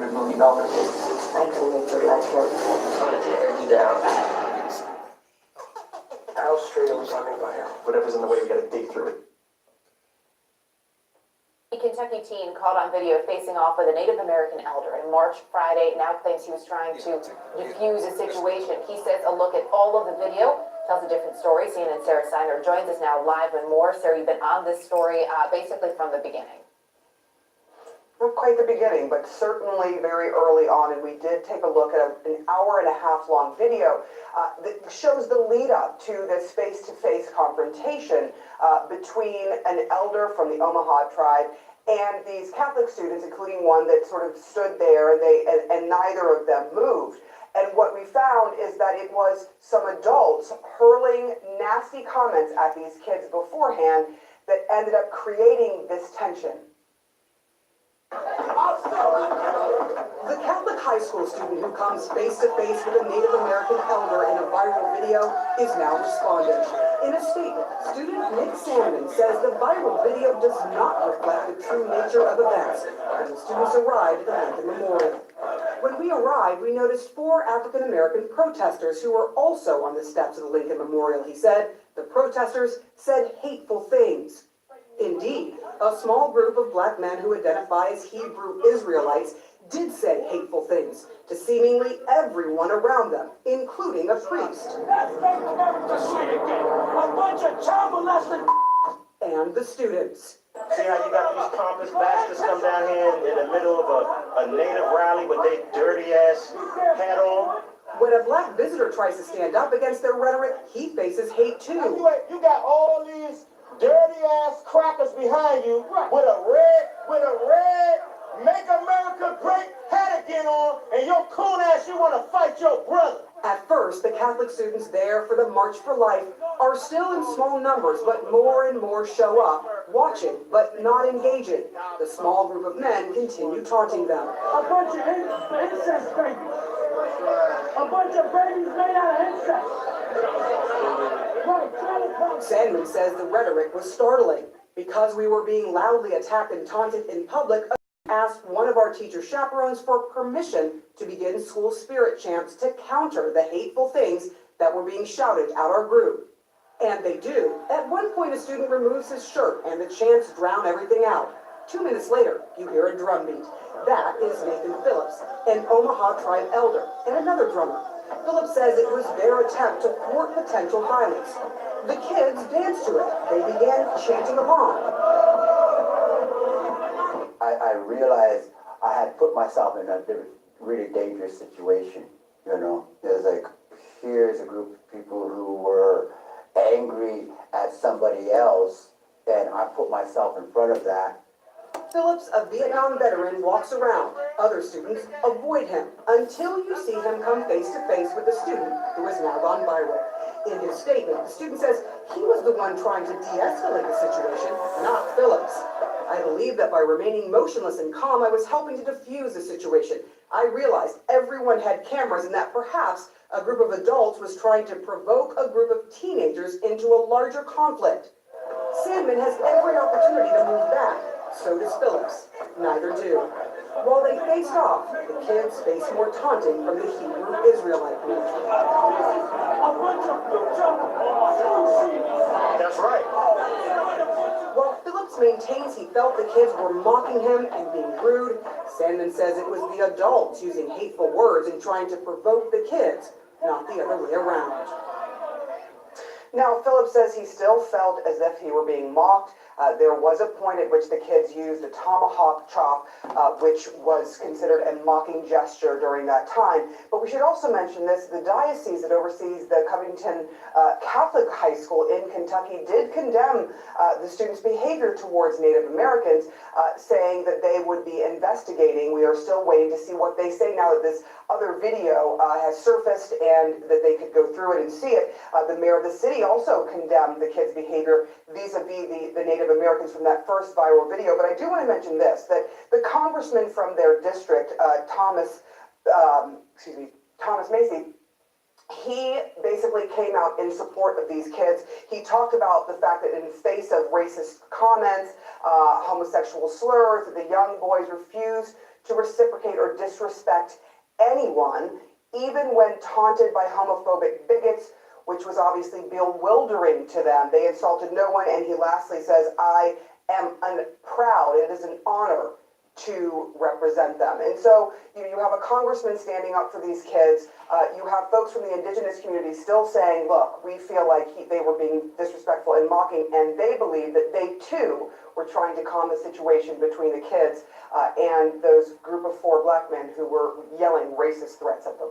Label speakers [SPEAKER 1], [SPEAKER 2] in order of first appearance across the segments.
[SPEAKER 1] $300 million case.
[SPEAKER 2] I can make your life work.
[SPEAKER 1] I'm gonna tear you down.
[SPEAKER 3] How straight are we talking about here?
[SPEAKER 1] Whatever's in the way, we gotta dig through it.
[SPEAKER 4] A Kentucky teen caught on video facing off with a Native American elder in March Friday now claims he was trying to defuse a situation. He says a look at all of the video tells a different story. CNN's Sarah Steiner joins us now live with more. Sarah, you've been on this story basically from the beginning.
[SPEAKER 5] Not quite the beginning, but certainly very early on, and we did take a look at an hour-and-a-half long video that shows the lead-up to this face-to-face confrontation between an elder from the Omaha tribe and these Catholic students, including one that sort of stood there, and neither of them moved. And what we found is that it was some adults hurling nasty comments at these kids beforehand that ended up creating this tension. The Catholic high school student who comes face-to-face with a Native American elder in a viral video is now responding. In a statement, student Nick Salmon says the viral video does not reflect the true nature of events when the students arrived at the Lincoln Memorial. When we arrived, we noticed 4 African American protesters who were also on the steps of the Lincoln Memorial. He said the protesters said hateful things. Indeed, a small group of black men who identify as Hebrew Israelites did say hateful things to seemingly everyone around them, including a priest.
[SPEAKER 3] A bunch of child molesting
[SPEAKER 5] And the students.
[SPEAKER 6] See how you got these pompous bastards come down here in the middle of a native rally with their dirty ass hat on?
[SPEAKER 5] When a black visitor tries to stand up against their rhetoric, he faces hate too.
[SPEAKER 6] You got all these dirty ass crackers behind you with a red Make America Great hat again on, and your coon ass, you want to fight your brother.
[SPEAKER 5] At first, the Catholic students there for the March for Life are still in small numbers, but more and more show up, watching but not engaging. The small group of men continue taunting them.
[SPEAKER 3] a bunch of incest babies. A bunch of babies made out of incest. Right,
[SPEAKER 5] Sandman says the rhetoric was startling. Because we were being loudly attacked and taunted in public, asked one of our teacher chaperones for permission to begin school spirit chants to counter the hateful things that were being shouted at our group. And they do. At one point, a student removes his shirt and the chants drown everything out. 2 minutes later, you hear a drum beat. That is Nathan Phillips, an Omaha tribe elder, and another drummer. Phillips says it was their attempt to thwart potential violence. The kids danced to it. They began chanting along.
[SPEAKER 7] I realized I had put myself in a really dangerous situation, you know. There's like, here's a group of people who were angry at somebody else, and I put myself in front of that.
[SPEAKER 5] Phillips, a Vietnam veteran, walks around. Other students avoid him until you see him come face to face with the student who has now gone viral. In his statement, the student says he was the one trying to de-escalate the situation, not Phillips. I believe that by remaining motionless and calm, I was helping to diffuse the situation. I realized everyone had cameras and that perhaps a group of adults was trying to provoke a group of teenagers into a larger conflict. Sandman has every opportunity to move back. So does Phillips. Neither do. While they faced off, the kids face more taunting from the Hebrew Israelite group.
[SPEAKER 3] a bunch of
[SPEAKER 6] That's right.
[SPEAKER 5] While Phillips maintains he felt the kids were mocking him and being rude, Sandman says it was the adults using hateful words and trying to provoke the kids, not the other way around. Now, Phillips says he still felt as if he were being mocked. There was a point at which the kids used a tomahawk chop, which was considered a mocking gesture during that time. But we should also mention this, the diocese that oversees the Covington Catholic High School in Kentucky did condemn the students' behavior towards Native Americans, saying that they would be investigating. We are still waiting to see what they say now that this other video has surfaced and that they could go through it and see it. The mayor of the city also condemned the kids' behavior vis-a-vis the Native Americans from that first viral video. But I do want to mention this, that the congressman from their district, Thomas Macy, he basically came out in support of these kids. He talked about the fact that in the face of racist comments, homosexual slurs, that the young boys refused to reciprocate or disrespect anyone, even when taunted by homophobic bigots, which was obviously bewildering to them. They insulted no one, and he lastly says, I am proud, it is an honor to represent them. And so you have a congressman standing up for these kids. You have folks from the indigenous community still saying, look, we feel like they were being disrespectful and mocking, and they believe that they too were trying to calm the situation between the kids and those group of 4 black men who were yelling racist threats at them.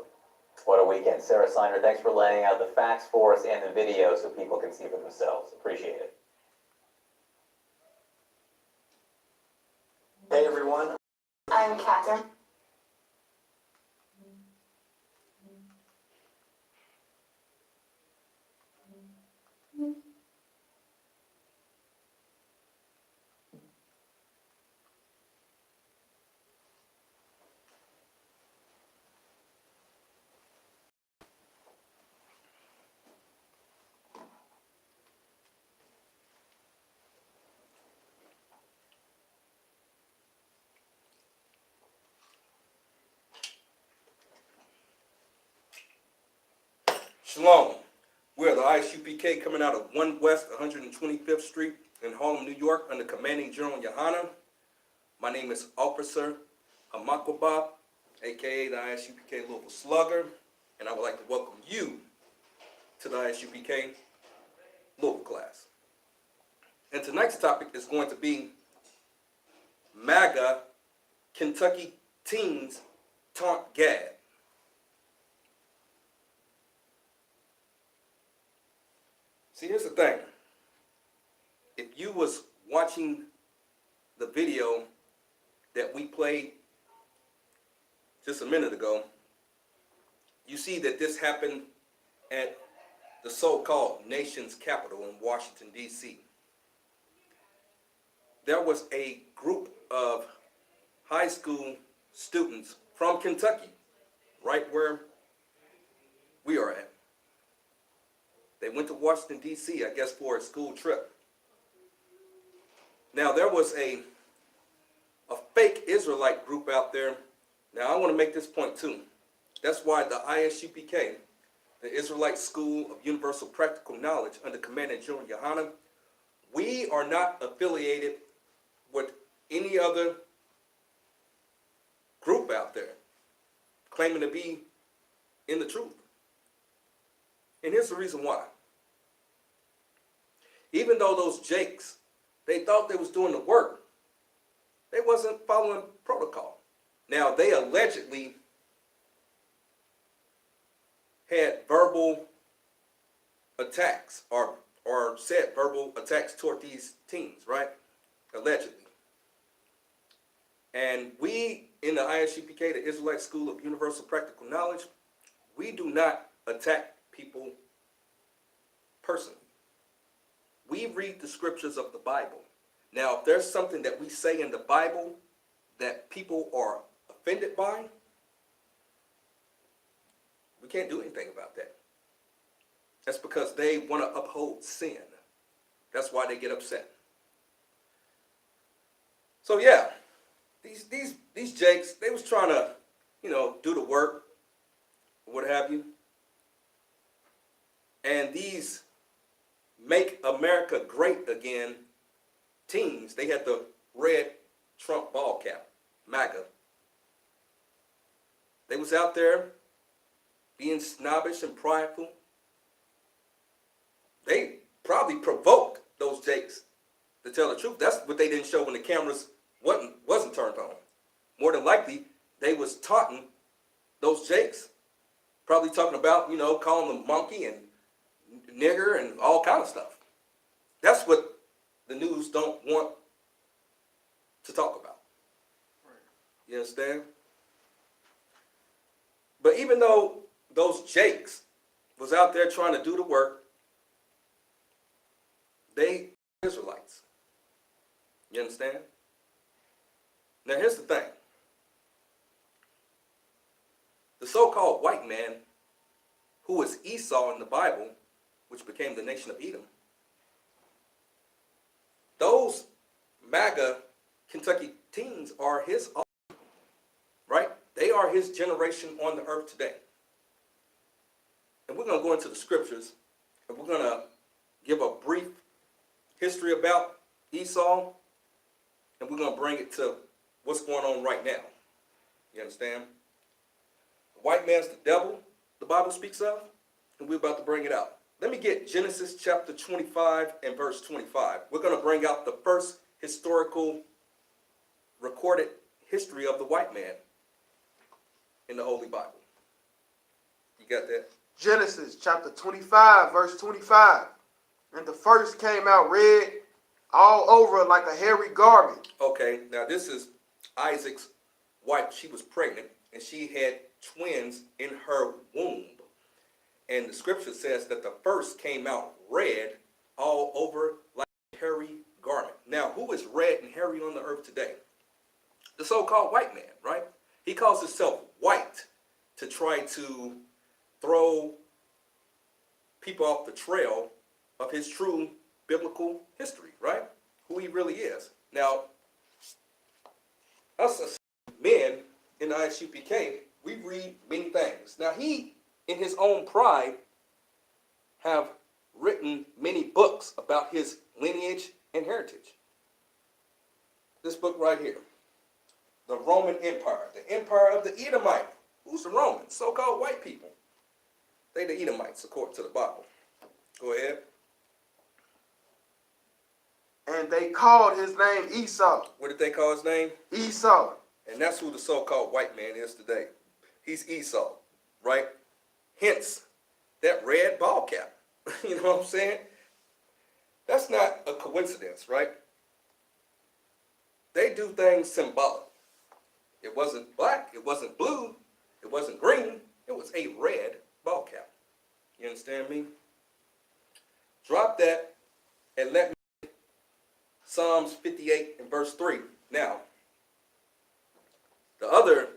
[SPEAKER 8] What a weekend. Sarah Siner, thanks for laying out the facts for us and the video so people can see for themselves. Appreciate it.
[SPEAKER 1] Hey everyone.
[SPEAKER 9] I'm Catherine.
[SPEAKER 10] Shalom. We're the I.S.U.P.K. coming out of 1 West 125th Street in Harlem, New York, under Commanding General Yahanna. My name is Officer Amakwaba, aka the I.S.U.P.K. Louisville Slugger, and I would like to welcome you to the I.S.U.P.K. Louisville class. And tonight's topic is going to be Maga Kentucky teens taunt gad. See, here's the thing. If you was watching the video that we played just a minute ago, you see that this happened at the so-called nation's capital in Washington, D.C. There was a group of high school students from Kentucky, right where we are at. They went to Washington, D.C., I guess, for a school trip. Now, there was a fake Israelite group out there. Now, I want to make this point, too. That's why the I.S.U.P.K., the Israelite School of Universal Practical Knowledge, under Commanding General Yahanna, we are not affiliated with any other group out there claiming to be in the truth. And here's the reason why. Even though those jakes, they thought they was doing the work, they wasn't following protocol. Now, they allegedly had verbal attacks or said verbal attacks toward these teens, right? Allegedly. And we in the I.S.U.P.K., the Israelite School of Universal Practical Knowledge, we do not attack people personally. We read the scriptures of the Bible. Now, if there's something that we say in the Bible that people are offended by, we can't do anything about that. That's because they want to uphold sin. That's why they get upset. So yeah, these jakes, they was trying to, do the work, what have you. And these Make America Great Again teams, they had the red Trump ball cap, Maga. They was out there being snobbish and prideful. They probably provoked those jakes, to tell the truth. That's what they didn't show when the cameras wasn't turned on. More than likely, they was taunting those jakes, probably talking about, calling them monkey and nigger and all kind of stuff. That's what the news don't want to talk about. You understand? But even though those jakes was out there trying to do the work, they Israelites. You understand? Now here's the thing. The so-called white man, who was Esau in the Bible, which became the nation of Edom, those MAGA Kentucky teens are his offspring. right? They are his generation on the earth today. And we're going to go into the scriptures, and we're going to give a brief history about Esau, and we're going to bring it to what's going on right now. You understand? The white man's the devil, the Bible speaks of, and we're about to bring it out. Let me get Genesis chapter 25 and verse 25. We're going to bring out the first historical recorded history of the white man in the Holy Bible. You got that?
[SPEAKER 9] Genesis chapter 25, verse 25. And the first came out red all over like a hairy garment.
[SPEAKER 10] Okay, now this is Isaac's wife. She was pregnant, and she had twins in her womb. And the scripture says that the first came out red all over like a hairy garment. Now, who is red and hairy on the earth today? The so-called white man, right? He calls himself white to try to throw people off the trail of his true biblical history, right? Who he really is. Now, us as men in the I.S.U.P.K, we read many things. Now, he, in his own pride, have written many books about his lineage and heritage. This book right here, The Roman Empire, the Empire of the Edomite. Who's the Romans? So-called white people. They the Edomites, according to the Bible. Go ahead.
[SPEAKER 9] And they called his name Esau.
[SPEAKER 10] What did they call his name?
[SPEAKER 9] Esau.
[SPEAKER 10] And that's who the so-called white man is today. He's Esau, right? Hence, that red ball cap. You know what I'm saying? That's not a coincidence, right? They do things symbolic. It wasn't black, it wasn't blue, it wasn't green, it was a red ball cap. You understand me? Drop that and let me Psalms 58 and verse 3. Now, the other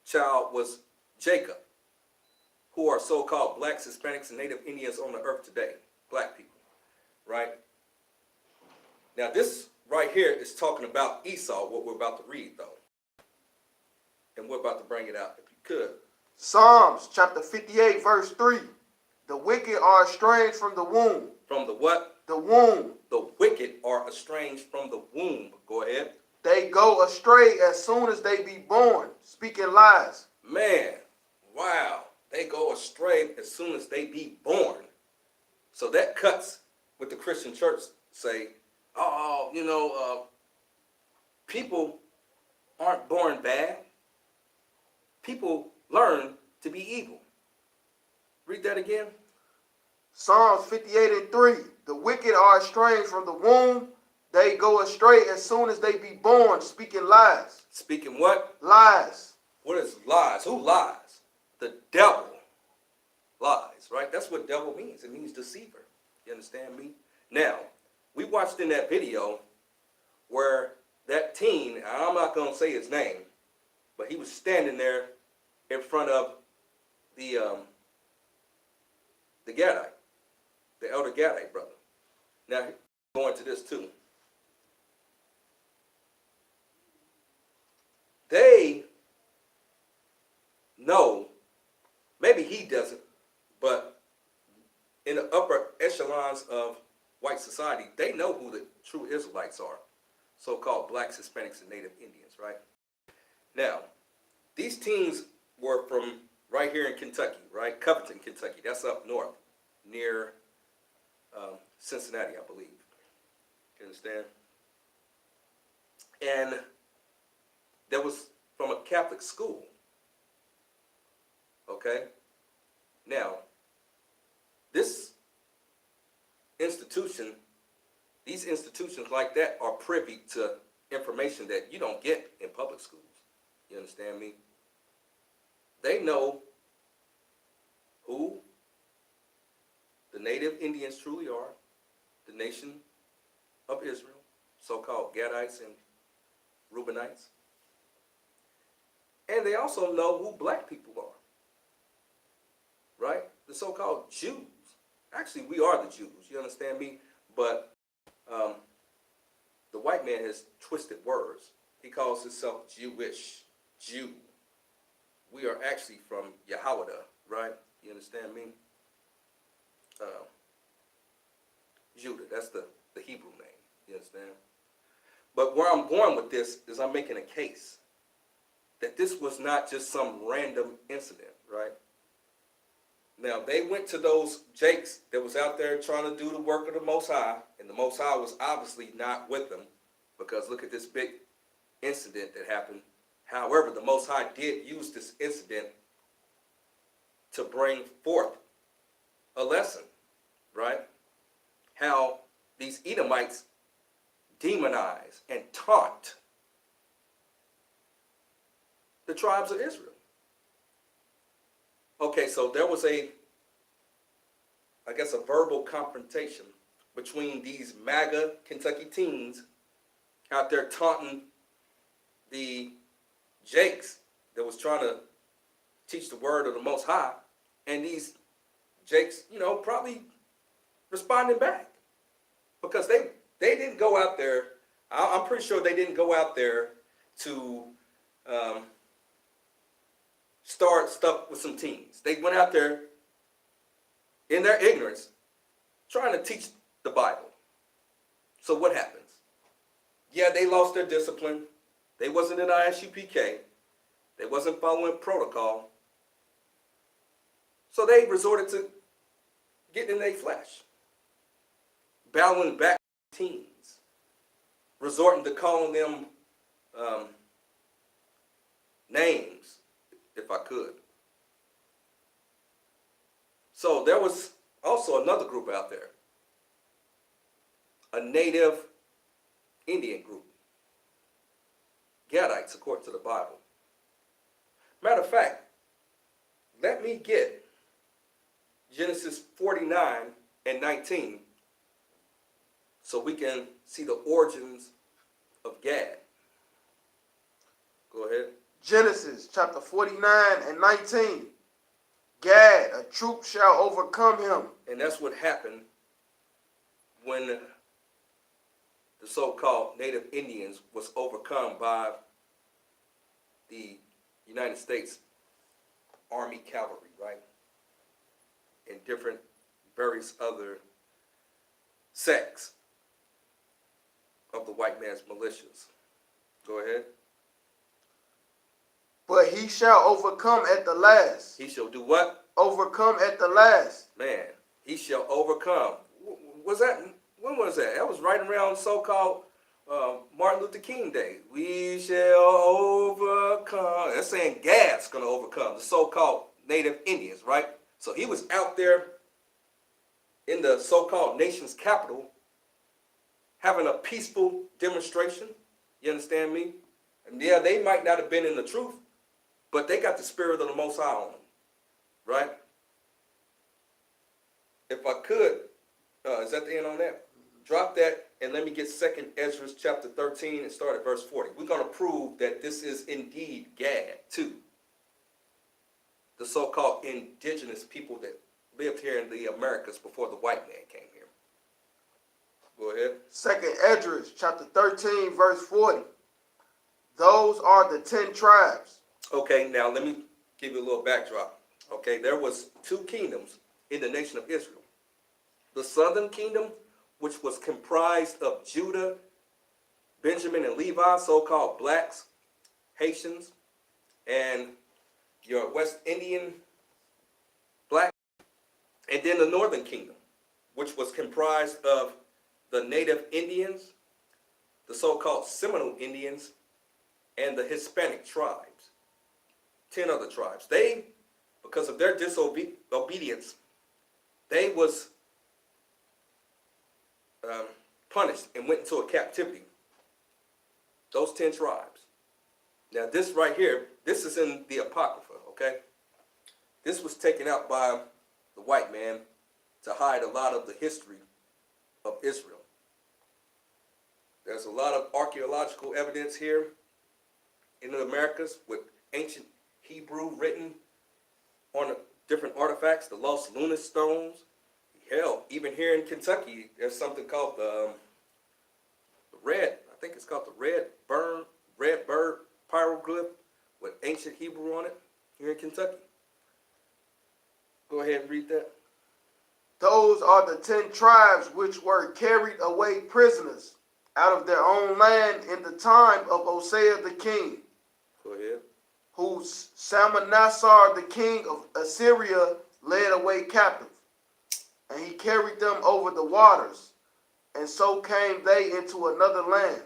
[SPEAKER 10] child was Jacob, who are so-called blacks, Hispanics, and Native Indians on the earth today. Black people, right? Now, this right here is talking about Esau, what we're about to read, though. And we're about to bring it out, if you could.
[SPEAKER 9] Psalms chapter 58, verse 3. The wicked are estranged from the womb.
[SPEAKER 10] From the what?
[SPEAKER 9] The womb.
[SPEAKER 10] The wicked are estranged from the womb. Go ahead.
[SPEAKER 9] They go astray as soon as they be born, speaking lies.
[SPEAKER 10] Man, wow. They go astray as soon as they be born. So that cuts what the Christian church say, oh, you know, people aren't born bad. People learn to be evil. Read that again.
[SPEAKER 9] Psalms 58 and 3. The wicked are estranged from the womb. They go astray as soon as they be born, speaking lies.
[SPEAKER 10] Speaking what?
[SPEAKER 9] Lies.
[SPEAKER 10] What is lies? Who lies? The devil lies, right? That's what devil means. It means deceiver. You understand me? Now, we watched in that video where that teen, I'm not going to say his name, but he was standing there in front of the Gadite, the elder Gadite brother. Now, going to this too. They know, maybe he doesn't, but in the upper echelons of white society, they know who the true Israelites are, so-called blacks, Hispanics, and Native Indians, right? Now, these teens were from right here in Kentucky, right? Covington, Kentucky. That's up north, near Cincinnati, I believe. You understand? And that was from a Catholic school. Okay? Now, this institution, these institutions like that are privy to information that you don't get in public schools. You understand me? They know who the Native Indians truly are, the nation of Israel, so-called Gadites and Reubenites. And they also know who black people are, right? The so-called Jews. Actually, we are the Jews, you understand me? But the white man has twisted words. He calls himself Jewish, Jew. we are actually from Yahweh, right? You understand me? Judah, that's the Hebrew name. You understand? But where I'm going with this is I'm making a case that this was not just some random incident, right? Now, they went to those Jakes that was out there trying to do the work of the Most High, and the Most High was obviously not with them, because look at this big incident that happened. However, the Most High did use this incident to bring forth a lesson, right? How these Edomites demonize and taunt the tribes of Israel. Okay, so there was a verbal confrontation between these Maga Kentucky teens out there taunting the Jakes that was trying to teach the word of the Most High, and these Jakes, probably responding back, because they didn't go out there. I'm pretty sure they didn't go out there to start stuff with some teens. They went out there in their ignorance trying to teach the Bible. So what happens? Yeah, they lost their discipline. They wasn't in I.S.U.P.K. They wasn't following protocol. So they resorted to getting in their flesh, battling back teens, resorting to calling them names, if I could. So there was also another group out there, a native Indian group, Gadites, according to the Bible. Matter of fact, let me get Genesis 49 and 19 so we can see the origins of Gad. Go ahead.
[SPEAKER 9] Genesis chapter 49 and 19. Gad, a troop shall overcome him.
[SPEAKER 10] And that's what happened when the so-called native Indians was overcome by the United States Army cavalry, right? And different various other sects of the white man's militias. Go ahead.
[SPEAKER 9] But he shall overcome at the last.
[SPEAKER 10] He shall do what?
[SPEAKER 9] Overcome at the last.
[SPEAKER 10] Man, he shall overcome. Was that, when was that? That was right around so-called Martin Luther King Day. We shall overcome. That's saying Gad's going to overcome the so-called native Indians, right? So he was out there in the so-called nation's capital having a peaceful demonstration. You understand me? And yeah, they might not have been in the truth, but they got the spirit of the Most High on them, right? If I could, is that the end on that? Drop that and let me get 2nd Ezra chapter 13 and start at verse 40. We're going to prove that this is indeed Gad too. The so-called indigenous people that lived here in the Americas before the white man came here. Go ahead.
[SPEAKER 9] 2nd Ezra chapter 13 verse 40. Those are the 10 tribes.
[SPEAKER 10] Okay, now let me give you a little backdrop. Okay, there was 2 kingdoms in the nation of Israel. The southern kingdom, which was comprised of Judah, Benjamin, and Levi, so-called blacks, Haitians, and your West Indian black. And then the northern kingdom, which was comprised of the native Indians, the so-called Seminole Indians, and the Hispanic tribes. 10 other tribes. They, because of their disobedience, they was punished and went into a captivity. Those 10 tribes. Now this right here, this is in the Apocrypha, okay? This was taken out by the white man to hide a lot of the history of Israel. There's a lot of archaeological evidence here in the Americas with ancient Hebrew written on different artifacts, the lost lunar stones. Hell, even here in Kentucky, there's something called the red, I think it's called the red bird pyroglyph with ancient Hebrew on it. here in Kentucky. Go ahead and read that.
[SPEAKER 9] Those are the 10 tribes which were carried away prisoners out of their own land in the time of Hosea the king,
[SPEAKER 10] Go ahead.
[SPEAKER 9] whose Salmanassar the king of Assyria led away captive. And he carried them over the waters, and so came they into another land.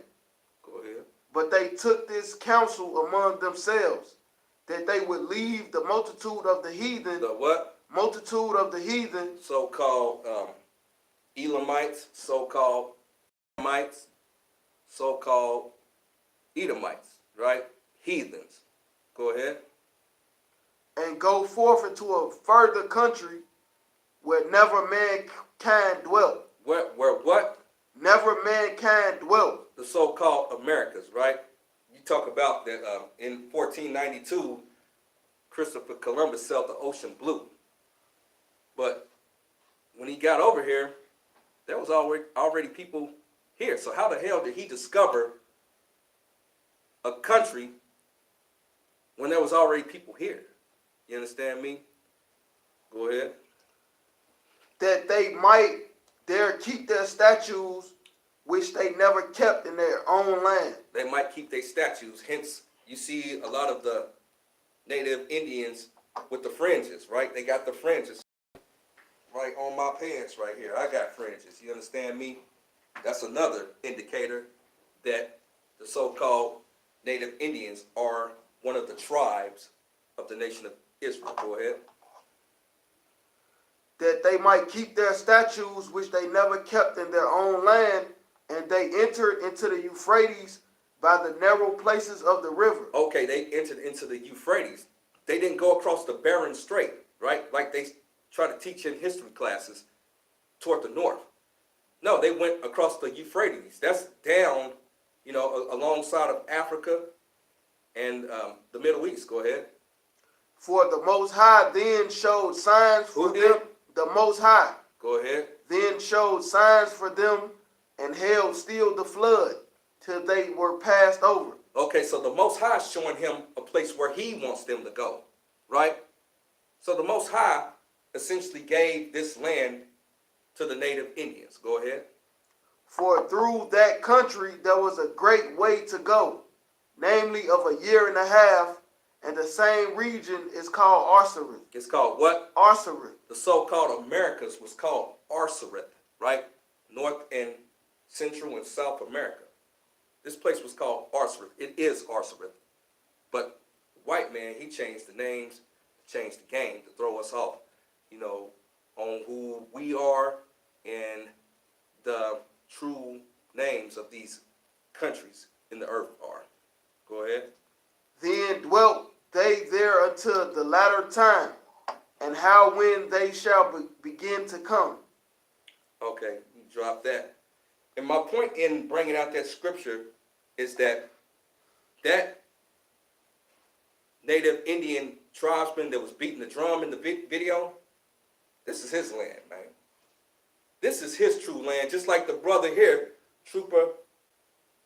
[SPEAKER 10] Go ahead.
[SPEAKER 9] But they took this counsel among themselves, that they would leave the multitude of the heathen,
[SPEAKER 10] The what?
[SPEAKER 9] multitude of the heathen,
[SPEAKER 10] So-called Elamites, so-called Hamites, so-called Edomites, right? Heathens. Go ahead.
[SPEAKER 9] and go forth into a further country where never mankind dwelt.
[SPEAKER 10] Where what?
[SPEAKER 9] Never mankind dwelt.
[SPEAKER 10] The so-called Americas, right? You talk about that in 1492, Christopher Columbus sailed the ocean blue. But when he got over here, there was already people here. So how the hell did he discover a country when there was already people here? You understand me? Go ahead.
[SPEAKER 9] That they might there keep their statues, which they never kept in their own land.
[SPEAKER 10] They might keep their statues. Hence, you see a lot of the native Indians with the fringes, right? They got the fringes right on my pants right here. I got fringes. You understand me? That's another indicator that the so-called native Indians are one of the tribes of the nation of Israel. Go ahead.
[SPEAKER 9] That they might keep their statues, which they never kept in their own land, and they entered into the Euphrates by the narrow places of the river.
[SPEAKER 10] Okay, they entered into the Euphrates. They didn't go across the Bering Strait, right? Like they try to teach in history classes toward the north. No, they went across the Euphrates. That's down, alongside of Africa and the Middle East. Go ahead.
[SPEAKER 9] For the Most High then showed signs for
[SPEAKER 10] Who
[SPEAKER 9] them.
[SPEAKER 10] did?
[SPEAKER 9] The Most High
[SPEAKER 10] Go ahead.
[SPEAKER 9] then showed signs for them, and held still the flood till they were passed over.
[SPEAKER 10] Okay, so the Most High is showing him a place where he wants them to go, right? So the Most High essentially gave this land to the native Indians. Go ahead.
[SPEAKER 9] For through that country there was a great way to go, namely of a year and a half, and the same region is called Arsareth.
[SPEAKER 10] It's called what?
[SPEAKER 9] Arsareth.
[SPEAKER 10] The so-called Americas was called Arsareth, right? North and Central and South America. This place was called Arsareth. It is Arsareth. But the white man, he changed the names, changed the game to throw us off, on who we are and the true names of these countries in the earth are. Go ahead.
[SPEAKER 9] Then dwelt they there until the latter time, and how when they shall begin to come.
[SPEAKER 10] Okay, you drop that. And my point in bringing out that scripture is that native Indian tribesman that was beating the drum in the video, this is his land, man. This is his true land, just like the brother here, Trooper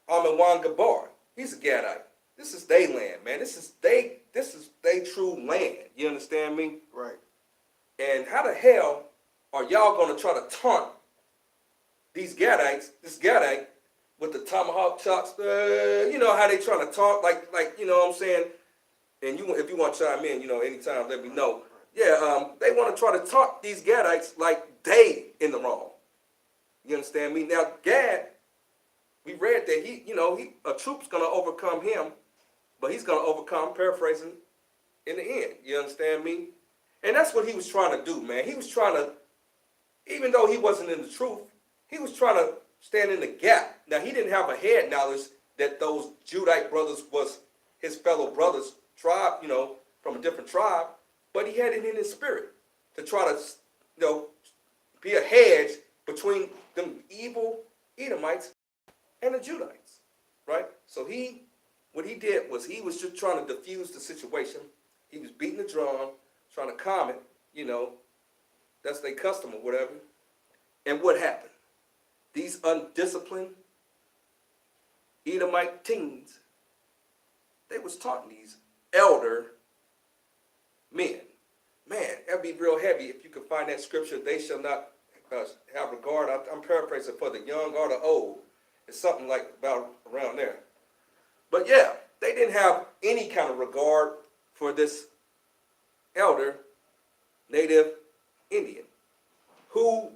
[SPEAKER 10] Amawan Gabar. He's a Gadite. This is their land, man. This is they true land. You understand me?
[SPEAKER 9] Right.
[SPEAKER 10] And how the hell are y'all going to try to taunt these Gadites, this Gadite, with the tomahawk chops? You know how they trying to taunt, like you know what I'm saying? And if you want to chime in, anytime, let me know. Yeah, they want to try to taunt these Gadites like they in the wrong. You understand me? Now, Gad, we read that a troop's going to overcome him, but he's going to overcome, paraphrasing, in the end. You understand me? And that's what he was trying to do, man. He was trying to, even though he wasn't in the truth, he was trying to stand in the gap. Now, he didn't have a head knowledge that those Judite brothers was his fellow brothers, tribe, from a different tribe, but he had it in his spirit to try to, be a hedge between them evil Edomites and the Judites, right? So what he did was he was just trying to diffuse the situation. He was beating the drum, trying to calm it, that's their custom or whatever. And what happened? These undisciplined Edomite teens, they was taunting these elder men. Man, that'd be real heavy if you could find that scripture, they shall not have regard. I'm paraphrasing, for the young or the old. It's something like about around there. But yeah, they didn't have any kind of regard for this elder Native Indian who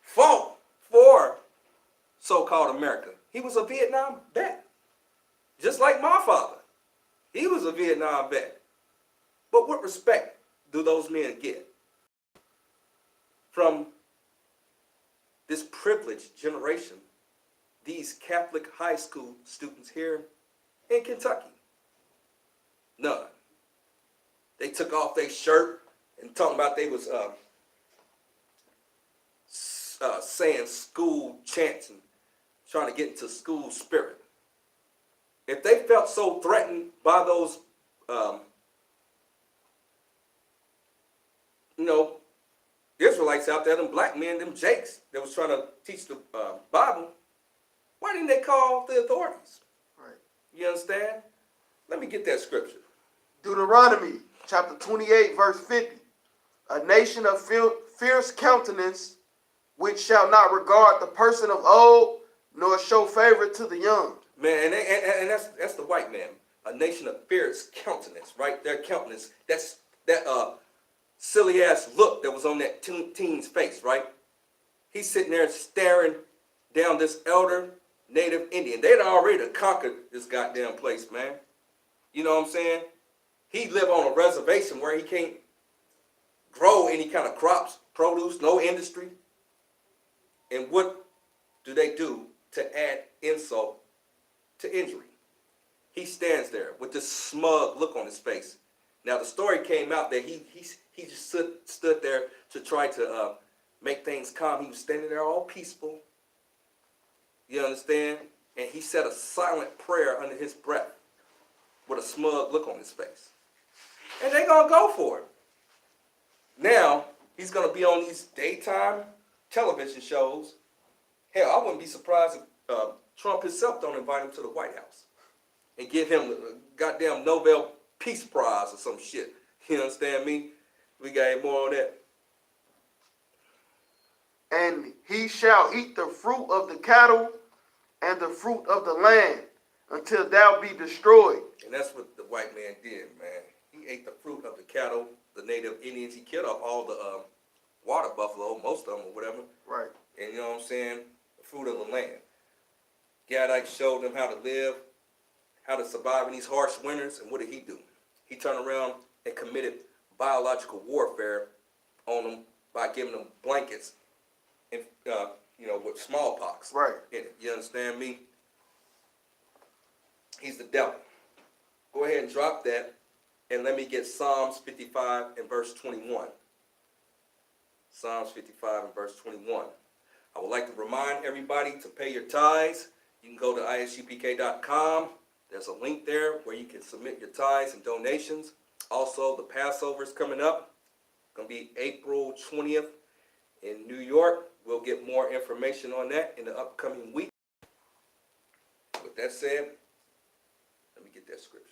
[SPEAKER 10] fought for so-called America. He was a Vietnam vet, just like my father. He was a Vietnam vet. But what respect do those men get from this privileged generation, these Catholic high school students here in Kentucky? None. They took off their shirt and talking about they was saying school chants and trying to get into school spirit. If they felt so threatened by those, Israelites out there, them black men, them jakes that was trying to teach the Bible, why didn't they call the authorities?
[SPEAKER 9] Right.
[SPEAKER 10] You understand? Let me get that scripture.
[SPEAKER 9] Deuteronomy chapter 28, verse 50. A nation of fierce countenance, which shall not regard the person of old, nor show favor to the young.
[SPEAKER 10] Man, and that's the white man. A nation of fierce countenance, right? Their countenance, that's that silly ass look that was on that teen's face, right? He's sitting there staring down this elder Native Indian. They'd already conquered this goddamn place, man. You know what I'm saying? He live on a reservation where he can't grow any kind of crops, produce, no industry. And what do they do to add insult to injury? He stands there with this smug look on his face. Now the story came out that he just stood there to try to make things calm. He was standing there all peaceful. You understand? And he said a silent prayer under his breath with a smug look on his face. And they're going to go for it. Now, he's going to be on these daytime television shows. Hell, I wouldn't be surprised if Trump himself don't invite him to the White House and give him the goddamn Nobel Peace Prize or some shit. You understand me? We got more on that.
[SPEAKER 9] And he shall eat the fruit of the cattle and the fruit of the land until thou be destroyed.
[SPEAKER 10] And that's what the white man did, man. He ate the fruit of the cattle, the Native Indians. He killed off all the water buffalo, most of them or whatever.
[SPEAKER 9] Right.
[SPEAKER 10] And you know what I'm saying? The fruit of the land. Gadite showed them how to live, how to survive in these harsh winters. And what did he do? He turned around and committed biological warfare on them by giving them blankets and, with smallpox.
[SPEAKER 9] Right.
[SPEAKER 10] In it. You understand me? He's the devil. Go ahead and drop that. And let me get Psalms 55 and verse 21. Psalms 55 and verse 21. I would like to remind everybody to pay your tithes. You can go to ISUPK.com. There's a link there where you can submit your tithes and donations. Also, the Passover is coming up. It's going to be April 20th in New York. We'll get more information on that in the upcoming week. With that said, let me get that scripture.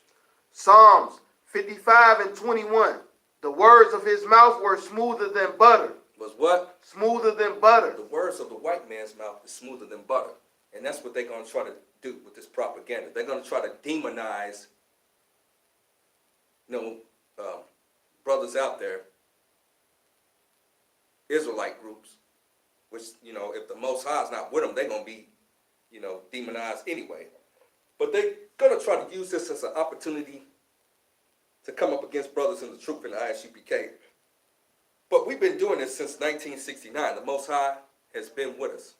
[SPEAKER 9] Psalms 55 and 21. The words of his mouth were smoother than butter.
[SPEAKER 10] Was what?
[SPEAKER 9] Smoother than butter.
[SPEAKER 10] The words of the white man's mouth is smoother than butter. And that's what they're going to try to do with this propaganda. They're going to try to demonize, brothers out there, Israelite groups, which, if the Most High is not with them, they're going to be, demonized anyway. But they're going to try to use this as an opportunity to come up against brothers in the truth in the I.S.U.P.K. But we've been doing this since 1969. The Most High has been with us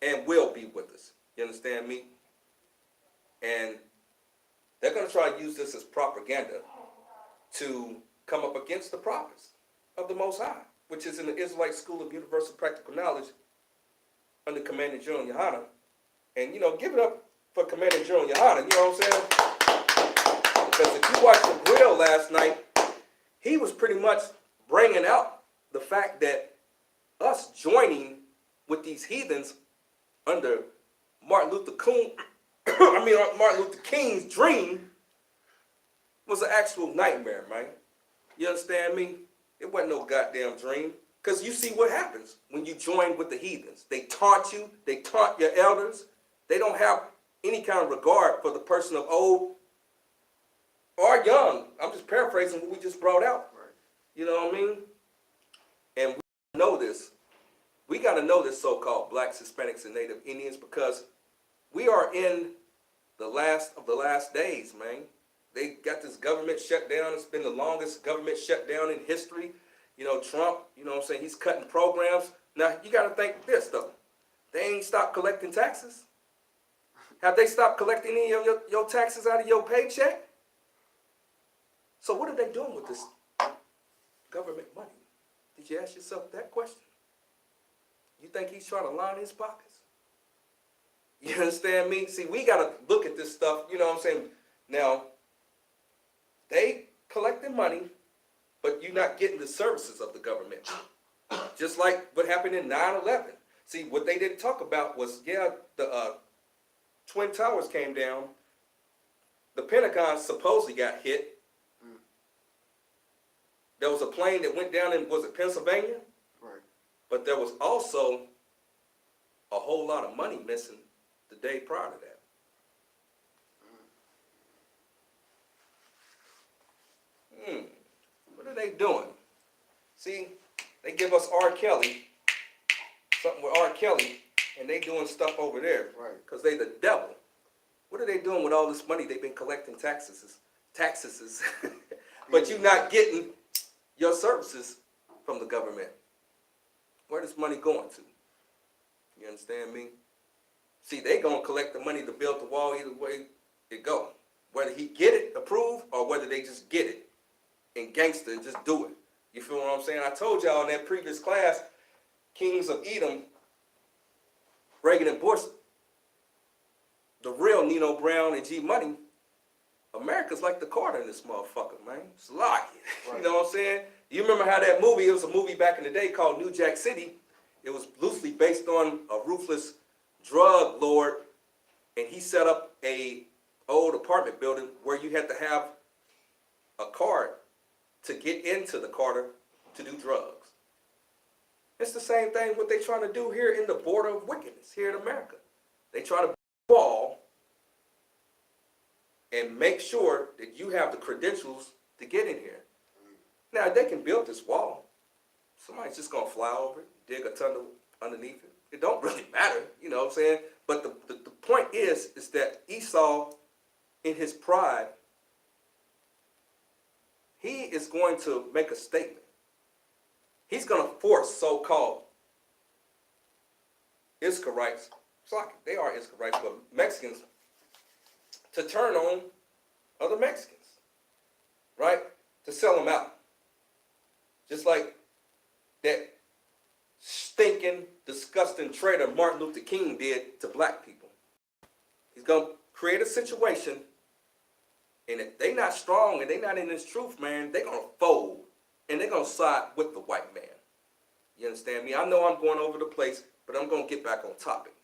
[SPEAKER 10] and will be with us. You understand me? And they're going to try to use this as propaganda to come up against the prophets of the Most High, which is in the Israelite School of Universal Practical Knowledge under Commander General Yahanna. And, give it up for Commander General Yahanna, you know what I'm saying? Because if you watched the grill last night, he was pretty much bringing out the fact that us joining with these heathens under Martin Luther King's dream was an actual nightmare, man. You understand me? It wasn't no goddamn dream. Because you see what happens when you join with the heathens. They taunt you. They taunt your elders. They don't have any kind of regard for the person of old or young. I'm just paraphrasing what we just brought out. You know what I mean? And we know this. We got to know this so-called blacks, Hispanics, and Native Indians because we are in the last of the last days, man. They got this government shut down. It's been the longest government shutdown in history. You know, Trump, you know what I'm saying, he's cutting programs. Now, you got to think this, though. They ain't stopped collecting taxes. Have they stopped collecting any of your taxes out of your paycheck? So what are they doing with this government money? Did you ask yourself that question? You think he's trying to line his pockets? You understand me? See, we got to look at this stuff, you know what I'm saying? Now, they collecting money, but you're not getting the services of the government. Just like what happened in 9/11. See, what they didn't talk about was, yeah, the Twin Towers came down. The Pentagon supposedly got hit. There was a plane that went down in, was it Pennsylvania?
[SPEAKER 9] Right.
[SPEAKER 10] But there was also a whole lot of money missing the day prior to that. What are they doing? See, they give us R. Kelly, something with R. Kelly, and they doing stuff over there.
[SPEAKER 9] Right.
[SPEAKER 10] Because they the devil. What are they doing with all this money they've been collecting taxes? But you're not getting your services from the government. Where this money going to? You understand me? See, they gonna collect the money to build the wall either way it go. Whether he get it approved or whether they just get it in gangster and just do it. You feel what I'm saying? I told y'all in that previous class, Kings of Edom, Reagan and Bush, the real Nino Brown and G Money, America's like the Carter in this motherfucker, man. It's like it.
[SPEAKER 9] Right.
[SPEAKER 10] You know what I'm saying? You remember how that movie, it was a movie back in the day called New Jack City. It was loosely based on a ruthless drug lord, and he set up a old apartment building where you had to have a card to get into the Carter to do drugs. It's the same thing what they trying to do here in the border of wickedness here in America. They try to ball and make sure that you have the credentials to get in here. Now, they can build this wall. Somebody's just going to fly over it, dig a tunnel underneath it. It don't really matter, you know what I'm saying? But the point is that Esau, in his pride, he is going to make a statement. He's going to force so-called Israelites, they are Israelites, but Mexicans, to turn on other Mexicans, right? To sell them out. Just like that stinking, disgusting traitor Martin Luther King did to black people. He's going to create a situation, and if they not strong and they not in this truth, man, they're going to fold, and they're going to side with the white man. You understand me? I know I'm going over the place, but I'm going to get back on topic.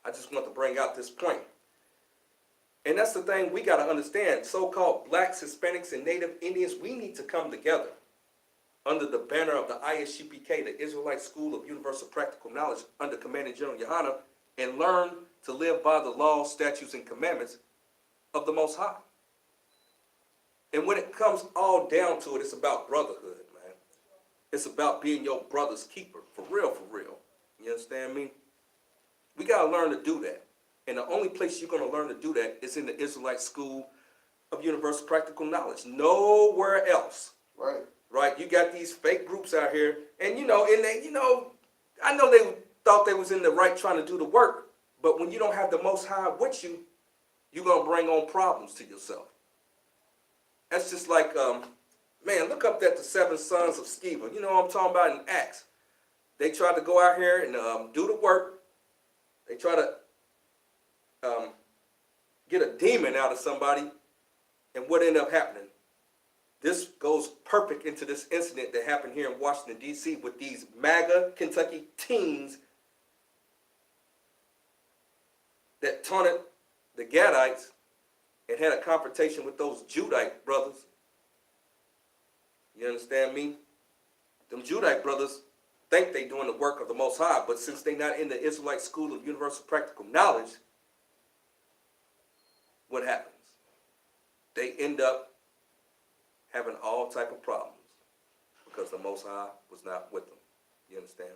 [SPEAKER 10] I just want to bring out this point. And that's the thing we got to understand. So-called blacks, Hispanics, and Native Indians, we need to come together under the banner of the I.S.U.P.K, the Israelite School of Universal Practical Knowledge, under Commanding General Yohanna, and learn to live by the laws, statutes, and commandments of the Most High. And when it comes all down to it, it's about brotherhood, man. It's about being your brother's keeper, for real, for real. You understand me? We got to learn to do that. And the only place you're going to learn to do that is in the Israelite School of Universal Practical Knowledge. Nowhere else.
[SPEAKER 9] Right.
[SPEAKER 10] Right? You got these fake groups out here, and and they, I know they thought they was in the right trying to do the work, but when you don't have the Most High with you, you're going to bring on problems to yourself. That's just like, man, look up at the 7 sons of Sceva. You know what I'm talking about in Acts. They tried to go out here and do the work. They try to get a demon out of somebody, and what ended up happening? This goes perfect into this incident that happened here in Washington, D.C. with these Maga Kentucky teens that taunted the Gadites and had a confrontation with those Judite brothers. You understand me? Them Judite brothers think they doing the work of the Most High, but since they not in the Israelite School of Universal Practical Knowledge, what happens? They end up having all type of problems because the Most High was not with them. You understand?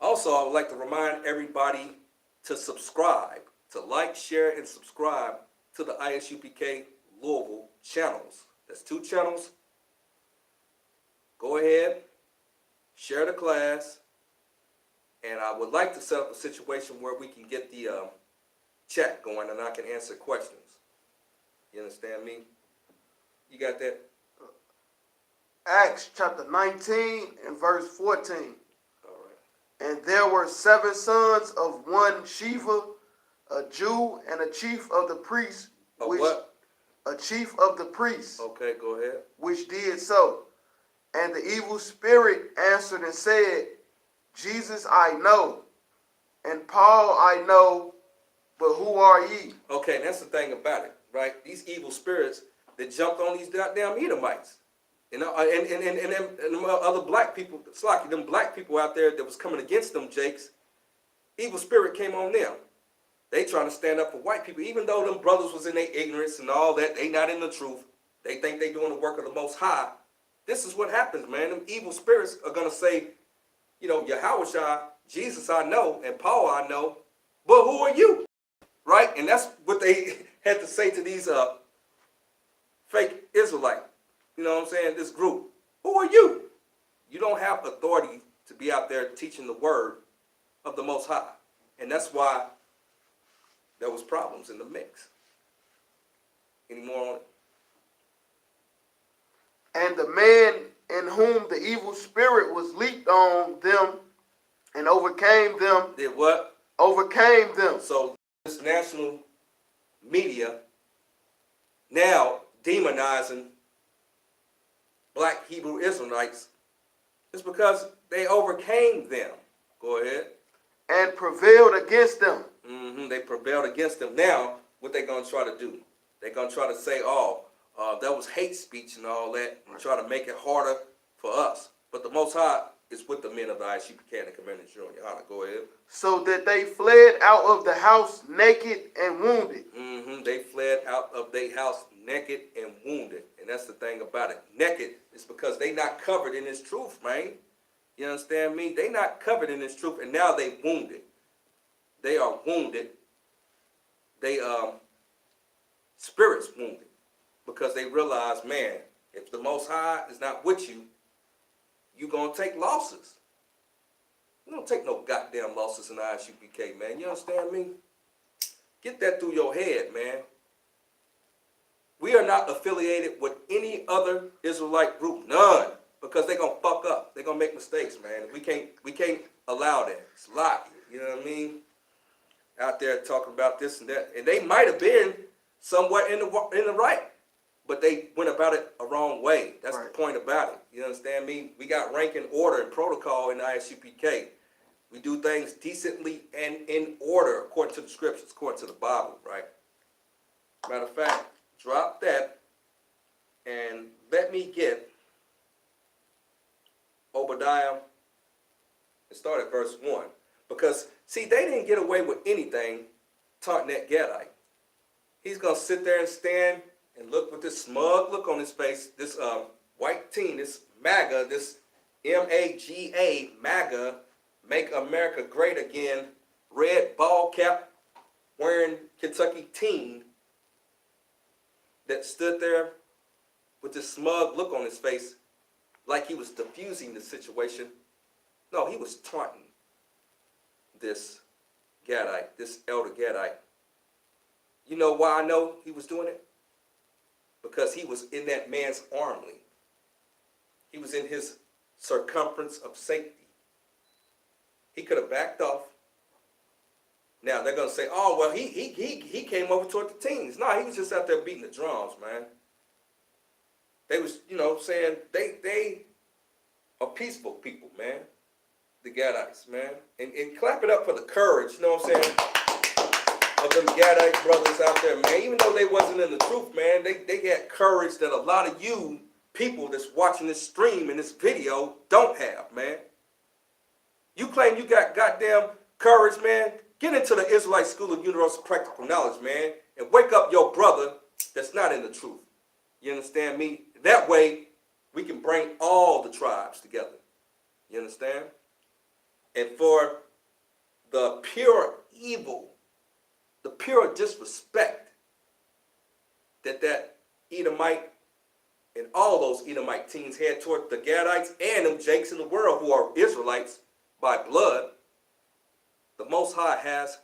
[SPEAKER 10] Also, I would like to remind everybody to subscribe, to like, share, and subscribe to the ISUPK Louisville channels. That's 2 channels. Go ahead, share the class, and I would like to set up a situation where we can get the chat going and I can answer questions. You understand me? You got that?
[SPEAKER 9] Acts chapter 19 and verse 14.
[SPEAKER 10] All right.
[SPEAKER 9] And there were 7 sons of one Shiva, a Jew, and a chief of the priests.
[SPEAKER 10] What?
[SPEAKER 9] A chief of the priests.
[SPEAKER 10] Okay, go ahead.
[SPEAKER 9] Which did so. And the evil spirit answered and said, Jesus I know, and Paul I know, but who are ye?
[SPEAKER 10] Okay, that's the thing about it, right? These evil spirits that jumped on these goddamn Edomites. You know, and them other black people, Slocky, them black people out there that was coming against them, Jakes, evil spirit came on them. They trying to stand up for white people, even though them brothers was in their ignorance and all that, they not in the truth. They think they doing the work of the Most High. This is what happens, man. Them evil spirits are going to say, you know, Yahushua, Jesus I know, and Paul I know, but who are you? Right? And that's what they had to say to these fake Israelite. You know what I'm saying? This group. Who are you? You don't have authority to be out there teaching the word of the Most High. And that's why there was problems in the mix. Any more on it?
[SPEAKER 9] And the man in whom the evil spirit was leaped on them and overcame them.
[SPEAKER 10] Did what?
[SPEAKER 9] Overcame them.
[SPEAKER 10] So this national media now demonizing black Hebrew Israelites is because they overcame them. Go ahead.
[SPEAKER 9] And prevailed against them.
[SPEAKER 10] They prevailed against them. Now, what they going to try to do? They're going to try to say, that was hate speech and all that, and try to make it harder for us. But the Most High is with the men of the I.S.U.P.K. and the Commander Gen.YAHANNA. Go ahead.
[SPEAKER 9] So that they fled out of the house naked and wounded.
[SPEAKER 10] They fled out of their house naked and wounded. And that's the thing about it. Naked is because they not covered in this truth, man. You understand me? They not covered in this truth, and now they wounded. They are wounded. They spirits wounded. Because they realize, man, if the Most High is not with you, you're going to take losses. You don't take no goddamn losses in the I.S.U.P.K, man. You understand me? Get that through your head, man. We are not affiliated with any other Israelite group. None. Because they're going to fuck up. They're going to make mistakes, man. We can't allow that. It's locky. You know what I mean? Out there talking about this and that. And they might have been somewhat in the right. But they went about it a wrong way. That's right. The point about it. You understand me? We got rank and order and protocol in the I.S.U.P.K. We do things decently and in order according to the scriptures, according to the Bible, right? Matter of fact, drop that and let me get Obadiah and start at verse 1. Because, see, they didn't get away with anything taunting that Gadite. He's going to sit there and stand and look with this smug look on his face, this white team, this Maga, this M-A-G-A, Maga, Make America Great Again, red ball cap wearing Kentucky teen that stood there with this smug look on his face like he was diffusing the situation. No, he was taunting this Gadite, this elder Gadite. You know why I know he was doing it? Because he was in that man's arm length. He was in his circumference of safety. He could have backed off. Now they're gonna say, "Oh, well, he came over toward the teens." No, he was just out there beating the drums, man. They was, saying they are peaceful people, man. The Gadites, man, and clap it up for the courage. You know what I'm saying? Of them Gadite brothers out there, man. Even though they wasn't in the truth, man, they had courage that a lot of you people that's watching this stream and this video don't have, man. You claim you got goddamn courage, man. Get into the Israelite School of Universal Practical Knowledge, man, and wake up your brother that's not in the truth. You understand me? That way, we can bring all the tribes together. You understand? And for the pure evil, the pure disrespect that Edomite and all those Edomite teens head toward the Gadites and them Jakes in the world who are Israelites by blood, the Most High has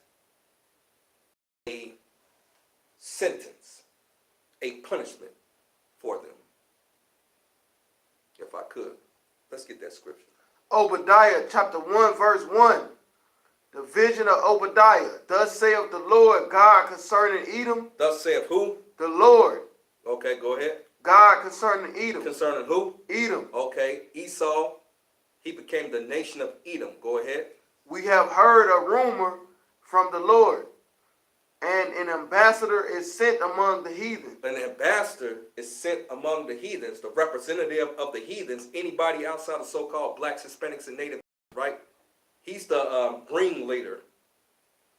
[SPEAKER 10] a sentence, a punishment for them. If I could, let's get that scripture.
[SPEAKER 9] Obadiah chapter 1 verse 1. The vision of Obadiah. Thus saith the Lord God concerning Edom.
[SPEAKER 10] Thus saith who?
[SPEAKER 9] The Lord.
[SPEAKER 10] Okay, go ahead.
[SPEAKER 9] God concerning Edom.
[SPEAKER 10] Concerning who?
[SPEAKER 9] Edom.
[SPEAKER 10] Okay, Esau, he became the nation of Edom. Go ahead.
[SPEAKER 9] We have heard a rumor from the Lord, and an ambassador is sent among the heathen.
[SPEAKER 10] An ambassador is sent among the heathens, the representative of the heathens, anybody outside of so-called blacks, Hispanics, and Native, right? He's the ringleader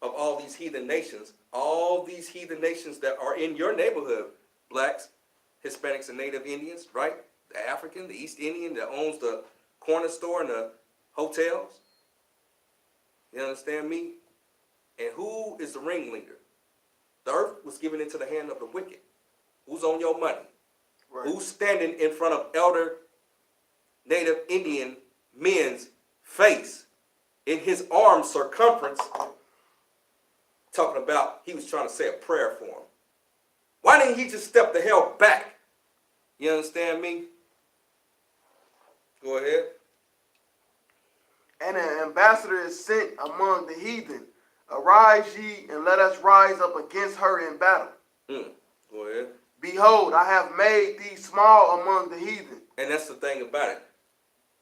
[SPEAKER 10] of all these heathen nations. All these heathen nations that are in your neighborhood, blacks, Hispanics, and Native Indians, right? The African, the East Indian that owns the corner store and the hotels. You understand me? And who is the ringleader? The earth was given into the hand of the wicked. Who's on your money? Right. Who's standing in front of elder Native Indian men's face in his arm circumference, talking about he was trying to say a prayer for him? Why didn't he just step the hell back? You understand me? Go ahead.
[SPEAKER 9] And an ambassador is sent among the heathen. Arise ye, and let us rise up against her in battle.
[SPEAKER 10] Go ahead.
[SPEAKER 9] Behold, I have made thee small among the heathen.
[SPEAKER 10] And that's the thing about it.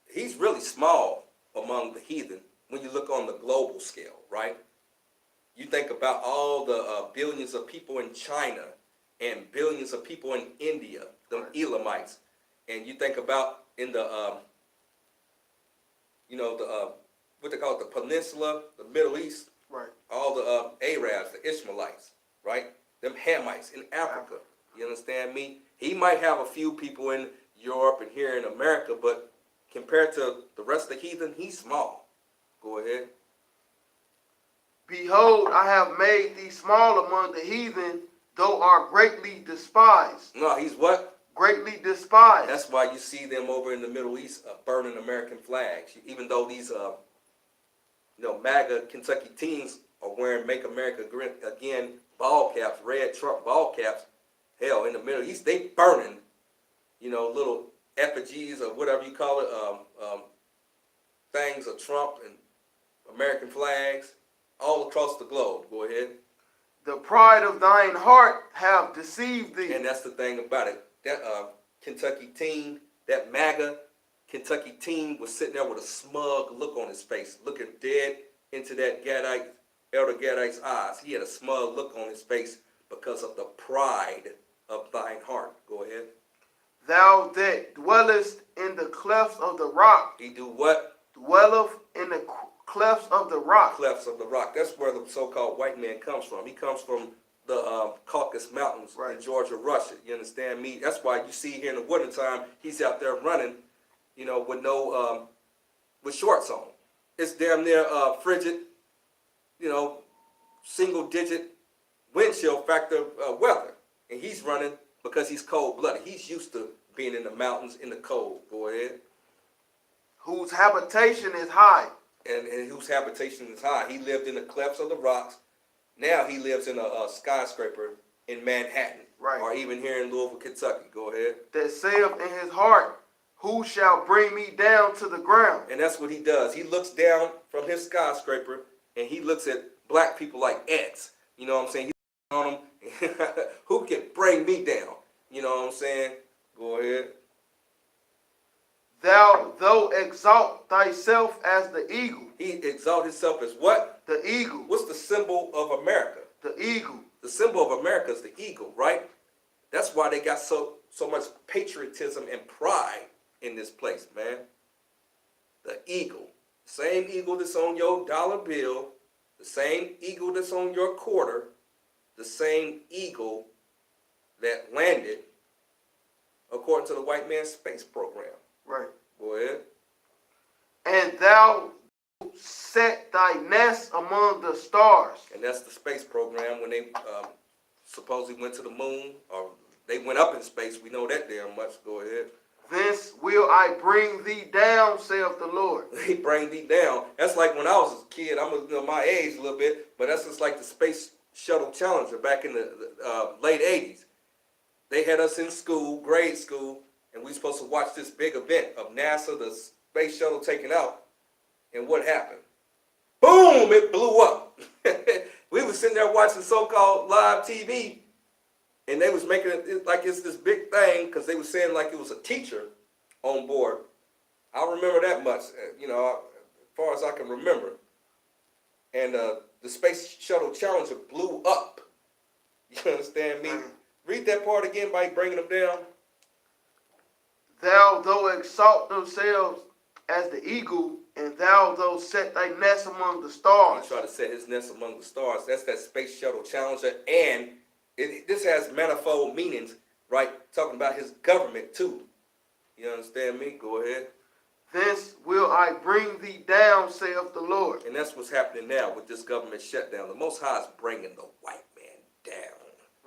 [SPEAKER 10] He's really small among the heathen when you look on the global scale, right? You think about all the billions of people in China and billions of people in India, the Elamites. And you think about in the, what they call it, the peninsula, the Middle East,
[SPEAKER 9] right?
[SPEAKER 10] All the Arabs, the Ishmaelites, right? Them Hamites in Africa. You understand me? He might have a few people in Europe and here in America, but compared to the rest of the heathen, he's small. Go ahead.
[SPEAKER 9] Behold, I have made thee small among the heathen, though art greatly despised.
[SPEAKER 10] No, he's what?
[SPEAKER 9] Greatly despised.
[SPEAKER 10] That's why you see them over in the Middle East burning American flags. Even though these, Maga Kentucky teens are wearing Make America Great Again ball caps, red Trump ball caps. Hell, in the Middle East, they burning, little effigies or whatever you call it, things of Trump and American flags all across the globe. Go ahead.
[SPEAKER 9] The pride of thine heart have deceived thee.
[SPEAKER 10] And that's the thing about it. That Kentucky teen, that MAGA Kentucky teen was sitting there with a smug look on his face, looking dead into that Elder Gadite's eyes. He had a smug look on his face because of the pride of thine heart. Go ahead.
[SPEAKER 9] Thou that dwellest in the clefts of the rock.
[SPEAKER 10] He do what?
[SPEAKER 9] Dwelleth in the clefts of the rock.
[SPEAKER 10] Clefts of the rock. That's where the so-called white man comes from. He comes from the Caucasus Mountains in Georgia, Russia. You understand me? That's why you see here in the wintertime, he's out there running, with no, with shorts on. It's damn near frigid, single-digit wind chill factor weather. And he's running because he's cold-blooded. He's used to being in the mountains in the cold. Go ahead.
[SPEAKER 9] Whose habitation is high.
[SPEAKER 10] And whose habitation is high. He lived in the clefts of the rocks. Now he lives in a skyscraper in Manhattan.
[SPEAKER 9] Right.
[SPEAKER 10] Or even here in Louisville, Kentucky. Go ahead.
[SPEAKER 9] That saith in his heart, who shall bring me down to the ground?
[SPEAKER 10] And that's what he does. He looks down from his skyscraper and he looks at black people like ants. You know what I'm saying? He's on them. Who can bring me down? You know what I'm saying? Go ahead.
[SPEAKER 9] Thou though exalt thyself as the eagle.
[SPEAKER 10] He exalt himself as what?
[SPEAKER 9] The eagle.
[SPEAKER 10] What's the symbol of America?
[SPEAKER 9] The eagle.
[SPEAKER 10] The symbol of America is the eagle, right? That's why they got so so much patriotism and pride in this place, man. The eagle. Same eagle that's on your dollar bill, the same eagle that's on your quarter, the same eagle that landed according to the white man's space program.
[SPEAKER 9] Right.
[SPEAKER 10] Go ahead.
[SPEAKER 9] And thou set thy nest among the stars.
[SPEAKER 10] And that's the space program when they supposedly went to the moon, or they went up in space. We know that damn much. Go ahead.
[SPEAKER 9] Thence will I bring thee down, saith the Lord.
[SPEAKER 10] He bring thee down. That's like when I was a kid. I'm my age a little bit, but that's just like the Space Shuttle Challenger back in the late 80s. They had us in school, grade school, and we supposed to watch this big event of NASA, the space shuttle taken out. And what happened? Boom! It blew up. We was sitting there watching so-called live TV, and they was making it like it's this big thing because they was saying like it was a teacher on board. I remember that much, you know, as far as I can remember. And the Space Shuttle Challenger blew up. You understand me? Read that part again by bringing them down.
[SPEAKER 9] Thou though exalt themselves as the eagle, and thou though set thy nest among the stars.
[SPEAKER 10] He tried to set his nest among the stars. That's that Space Shuttle Challenger, and this has manifold meanings, right? Talking about his government too. You understand me? Go ahead.
[SPEAKER 9] Thence will I bring thee down, saith the Lord.
[SPEAKER 10] And that's what's happening now with this government shutdown. The Most High is bringing the white man down.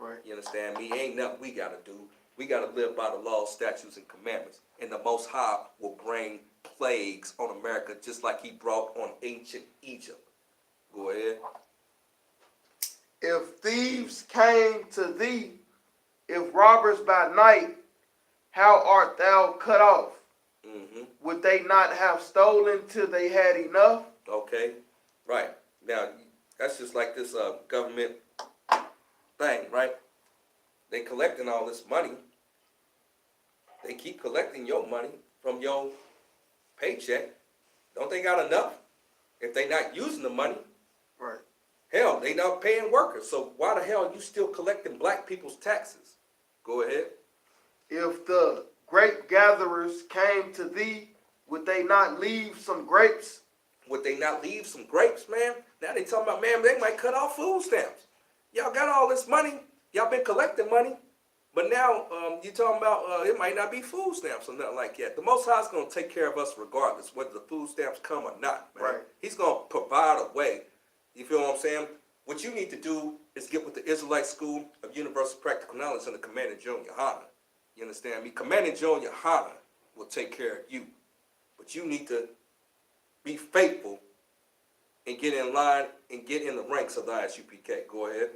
[SPEAKER 9] Right.
[SPEAKER 10] You understand me? Ain't nothing we got to do. We got to live by the laws, statutes, and commandments. And the Most High will bring plagues on America just like he brought on ancient Egypt. Go ahead.
[SPEAKER 9] If thieves came to thee, if robbers by night, how art thou cut off?
[SPEAKER 10] Mm-hmm.
[SPEAKER 9] Would they not have stolen till they had enough?
[SPEAKER 10] Okay. Right. Now, that's just like this government thing, right? They collecting all this money. They keep collecting your money from your paycheck. Don't they got enough? If they not using the money,
[SPEAKER 9] Right.
[SPEAKER 10] hell, they not paying workers. So why the hell are you still collecting black people's taxes? Go ahead.
[SPEAKER 9] If the grape gatherers came to thee, would they not leave some grapes?
[SPEAKER 10] Would they not leave some grapes, man? Now they talking about, man, they might cut off food stamps. Y'all got all this money. Y'all been collecting money. But now you talking about it might not be food stamps or nothing like that. The Most High is going to take care of us regardless, whether the food stamps come or not, man.
[SPEAKER 9] Right.
[SPEAKER 10] He's going to provide a way. You feel what I'm saying? What you need to do is get with the Israelite School of Universal Practical Knowledge under Commander GEN.YAHANNA. You understand me? Commander GEN.YAHANNA will take care of you. But you need to be faithful and get in line and get in the ranks of the I.S.U.P.K. Go ahead.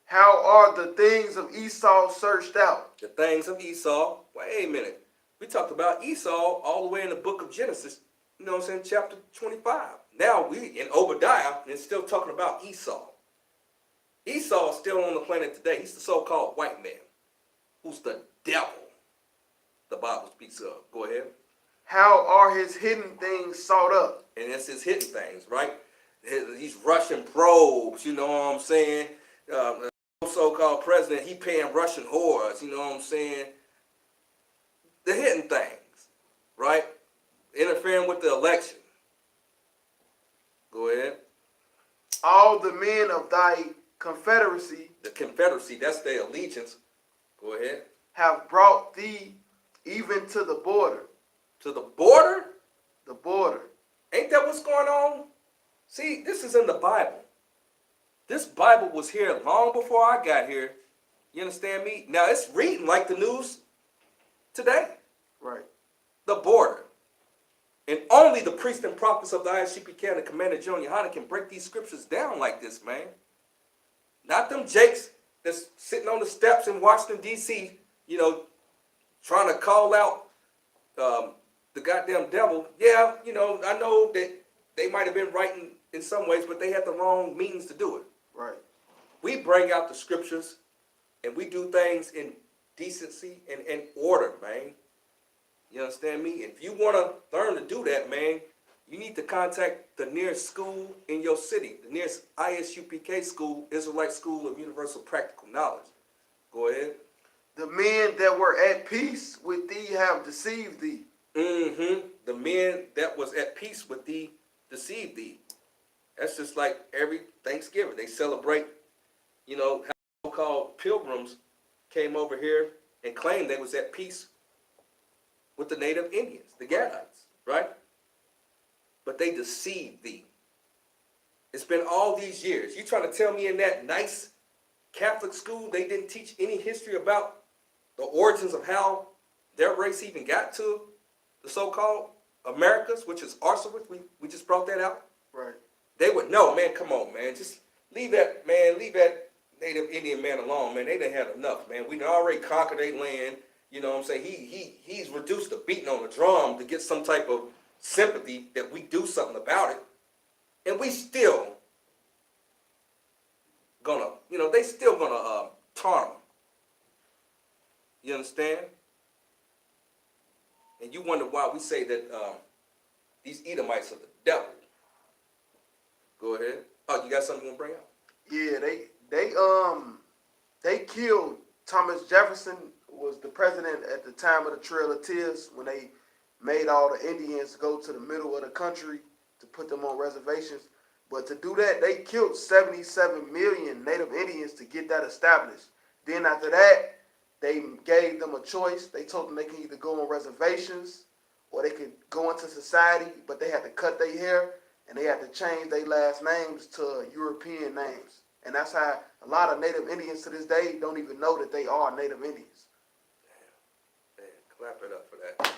[SPEAKER 9] How are the things of Esau searched out?
[SPEAKER 10] The things of Esau. Wait a minute. We talked about Esau all the way in the book of Genesis, you know what I'm saying, chapter 25. Now we in Obadiah and it's still talking about Esau. Esau is still on the planet today. He's the so-called white man, who's the devil the Bible speaks of. Go ahead.
[SPEAKER 9] How are his hidden things sought up?
[SPEAKER 10] And that's his hidden things, right? He's Russian probes, you know what I'm saying? So-called president, he paying Russian whores, you know what I'm saying? The hidden things, right? Interfering with the election. Go ahead.
[SPEAKER 9] All the men of thy confederacy,
[SPEAKER 10] The Confederacy, that's their allegiance. Go ahead.
[SPEAKER 9] have brought thee even to the border.
[SPEAKER 10] To the border?
[SPEAKER 9] The border.
[SPEAKER 10] Ain't that what's going on? See, this is in the Bible. This Bible was here long before I got here. You understand me? Now it's reading like the news today.
[SPEAKER 9] Right.
[SPEAKER 10] The border. And only the priests and prophets of the I.S.U.P.K. and the Commander GEN.YAHANNA can break these scriptures down like this, man. Not them jakes that's sitting on the steps in Washington, D.C., you know, trying to call out the goddamn devil. Yeah, you know, I know that they might have been writing in some ways, but they had the wrong means to do it.
[SPEAKER 9] Right.
[SPEAKER 10] We bring out the scriptures and we do things in decency and in order, man. You understand me? If you want to learn to do that, man, you need to contact the nearest school in your city, the nearest I.S.U.P.K. school, Israelite School of Universal Practical Knowledge. Go ahead.
[SPEAKER 9] The men that were at peace with thee have deceived thee.
[SPEAKER 10] The men that was at peace with thee deceived thee. That's just like every Thanksgiving. They celebrate, how so-called pilgrims came over here and claimed they was at peace with the native Indians, the Gadites, right? But they deceived thee. It's been all these years. You trying to tell me in that nice Catholic school they didn't teach any history about the origins of how their race even got to the so-called Americas, which is Arsacides? We just brought that out.
[SPEAKER 9] Right.
[SPEAKER 10] They would know, man, come on, man. Just leave that native Indian man alone, man. They done had enough, man. We done already conquered their land. You know what I'm saying? He's reduced to beating on the drum to get some type of sympathy that we do something about it. And we still gonna, they still gonna taunt them. You understand? And you wonder why we say that these Edomites are the devil. Go ahead. Oh, you got something you want to bring up?
[SPEAKER 9] Yeah, they killed Thomas Jefferson, was the president at the time of the Trail of Tears, when they made all the Indians go to the middle of the country to put them on reservations. But to do that, they killed 77 million Native Indians to get that established. Then after that, they gave them a choice. They told them they can either go on reservations or they could go into society, but they had to cut their hair and they had to change their last names to European names. And that's how a lot of Native Indians to this day don't even know that they are Native Indians.
[SPEAKER 10] Man, clap it up for that.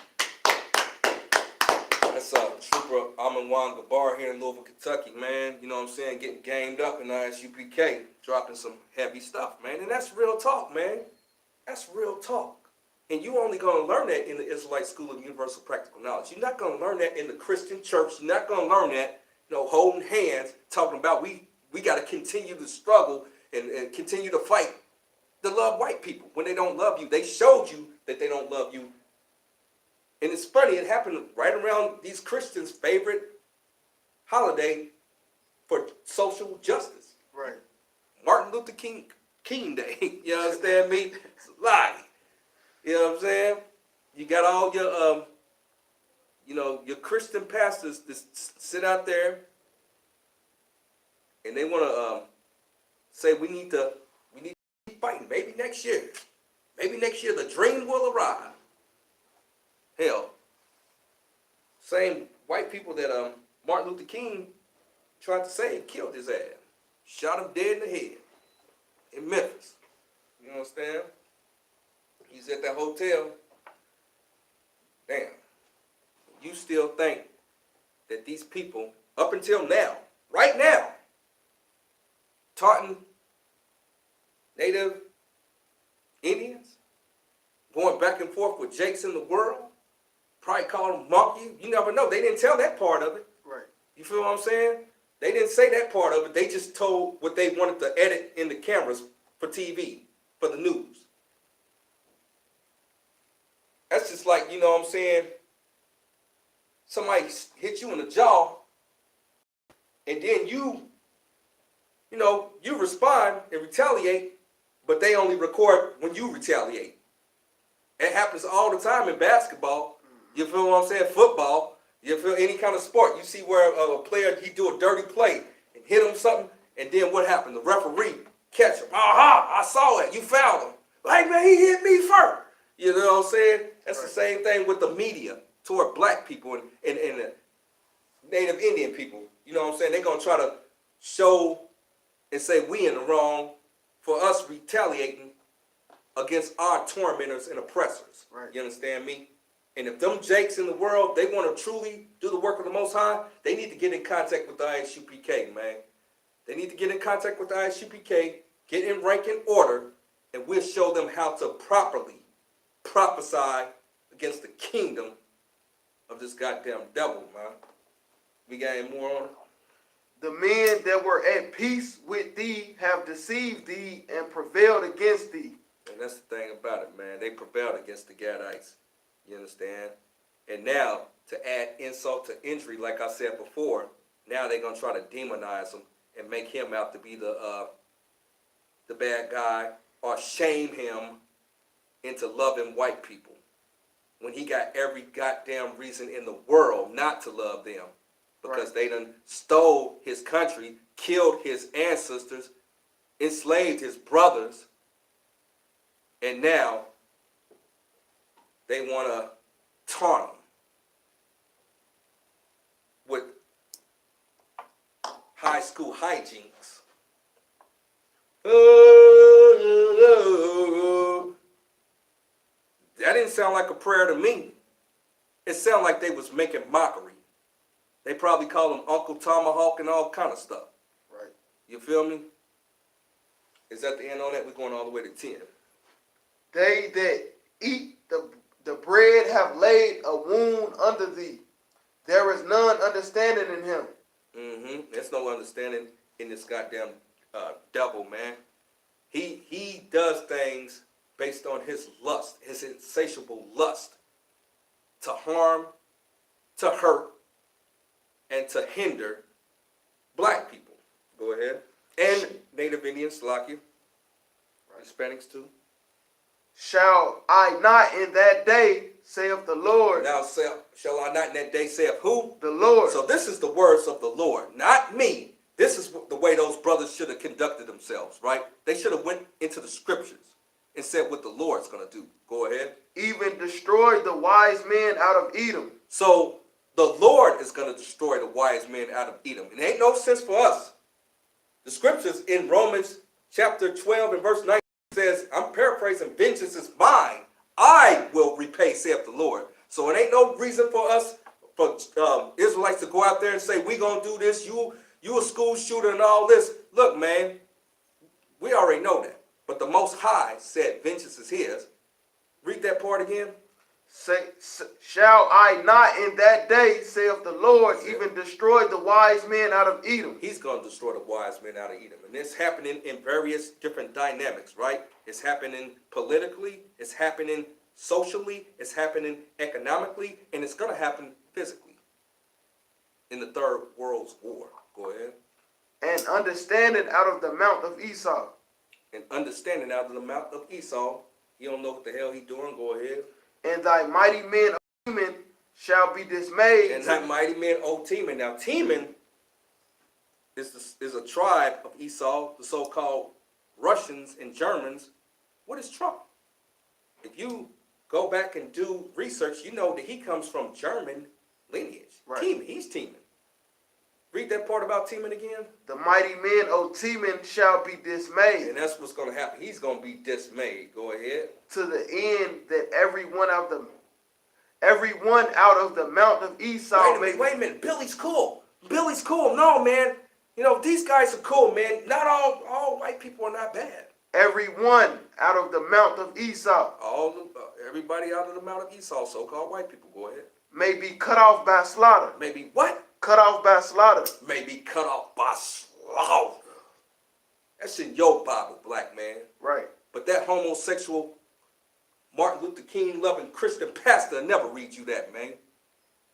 [SPEAKER 10] That's Trooper Amanwan Gabar here in Louisville, Kentucky, man. You know what I'm saying? Getting gamed up in I.S.U.P.K. Dropping some heavy stuff, man. And that's real talk, man. That's real talk. And you only going to learn that in the Israelite School of Universal Practical Knowledge. You're not going to learn that in the Christian church. You're not going to learn that, holding hands, talking about we got to continue to struggle and continue to fight to love white people when they don't love you. They showed you that they don't love you. And it's funny, it happened right around these Christians' favorite holiday for social justice.
[SPEAKER 9] Right.
[SPEAKER 10] Martin Luther King Day. You understand me? It's a lie. You know what I'm saying? You got all your, your Christian pastors that sit out there and they want to say we need to keep fighting. Maybe next year the dream will arrive. Hell, same white people that Martin Luther King tried to save killed his ass. Shot him dead in the head in Memphis. You understand? He's at that hotel. Damn. You still think that these people, up until now, right now, taunting Native Indians, going back and forth with Jakes in the world, probably call them monkey. You never know. They didn't tell that part of it.
[SPEAKER 9] Right.
[SPEAKER 10] You feel what I'm saying? They didn't say that part of it. They just told what they wanted to edit in the cameras for TV, for the news. That's just like, you know what I'm saying, somebody hit you in the jaw, and then you respond and retaliate, but they only record when you retaliate. It happens all the time in basketball. You feel what I'm saying? Football. You feel any kind of sport. You see where a player, he do a dirty play and hit him something, and then what happened? The referee catch him. Aha, I saw it. You fouled him. Like, man, he hit me first. You know what I'm saying? That's the same thing with the media toward black people and the Native Indian people. You know what I'm saying? They're going to try to show and say we in the wrong for us retaliating against our tormentors and oppressors.
[SPEAKER 9] Right.
[SPEAKER 10] You understand me? And if them Jakes in the world, they want to truly do the work of the Most High, they need to get in contact with the I.S.U.P.K, man. They need to get in contact with the I.S.U.P.K, get in rank and order, and we'll show them how to properly prophesy against the kingdom of this goddamn devil, man. We got any more on it?
[SPEAKER 9] The men that were at peace with thee have deceived thee and prevailed against thee.
[SPEAKER 10] And that's the thing about it, man. They prevailed against the Gadites. You understand? And now, to add insult to injury, like I said before, now they're going to try to demonize him and make him out to be the bad guy, or shame him into loving white people when he got every goddamn reason in the world not to love them because they done stole his country, killed his ancestors, enslaved his brothers, and now they want to taunt him with high school hijinks. That didn't sound like a prayer to me. It sounded like they was making mockery. They probably call him Uncle Tomahawk and all kind of stuff.
[SPEAKER 9] Right.
[SPEAKER 10] You feel me? Is that the end on that? We're going all the way to 10.
[SPEAKER 9] They that eat the bread have laid a wound under thee. There is none understanding in him.
[SPEAKER 10] Mm-hmm. There's no understanding in this goddamn devil, man. He does things based on his lust, his insatiable lust to harm, to hurt, and to hinder black people. Go ahead. And Native Indians, Slovakia, Hispanics too.
[SPEAKER 9] Shall I not in that day, saith the Lord.
[SPEAKER 10] Now shall I not in that day, saith who?
[SPEAKER 9] The Lord.
[SPEAKER 10] So this is the words of the Lord, not me. This is the way those brothers should have conducted themselves, right? They should have went into the scriptures and said what the Lord's going to do. Go ahead.
[SPEAKER 9] Even destroy the wise men out of Edom.
[SPEAKER 10] So the Lord is going to destroy the wise men out of Edom. It ain't no sense for us. The scriptures in Romans chapter 12 and verse 9 says, I'm paraphrasing, vengeance is mine. I will repay, saith the Lord. So it ain't no reason for us, for Israelites to go out there and say, we going to do this, you a school shooter and all this. Look, man, we already know that. But the Most High said vengeance is his. Read that part again.
[SPEAKER 9] Shall I not in that day, saith the Lord, even destroy the wise men out of Edom?
[SPEAKER 10] He's going to destroy the wise men out of Edom. And it's happening in various different dynamics, right? It's happening politically, it's happening socially, it's happening economically, and it's going to happen physically in the Third World War. Go ahead.
[SPEAKER 9] And understanding out of the mount of Esau.
[SPEAKER 10] And understanding out of the mouth of Esau. You don't know what the hell he doing. Go ahead.
[SPEAKER 9] And thy mighty men of Teman shall be dismayed.
[SPEAKER 10] And thy mighty men, O Teman. Now, Teman is a tribe of Esau, the so-called Russians and Germans. What is Trump? If you go back and do research, you know that he comes from German lineage.
[SPEAKER 9] Right.
[SPEAKER 10] Teman, he's Teman. Read that part about Teman again.
[SPEAKER 9] The mighty men of Teman shall be dismayed.
[SPEAKER 10] And that's what's going to happen. He's going to be dismayed. Go ahead.
[SPEAKER 9] To the end that everyone out of the mount of Esau.
[SPEAKER 10] Wait a minute. Billy's cool. Billy's cool. No, man. You know, these guys are cool, man. Not all white people are not bad.
[SPEAKER 9] Everyone out of the mount of Esau.
[SPEAKER 10] Everybody out of the mount of Esau, so-called white people. Go ahead.
[SPEAKER 9] May be cut off by slaughter.
[SPEAKER 10] Maybe what?
[SPEAKER 9] Cut off by slaughter.
[SPEAKER 10] May be cut off by slaughter. That's in your Bible, black man.
[SPEAKER 9] Right.
[SPEAKER 10] But that homosexual Martin Luther King loving Christian pastor never read you that, man.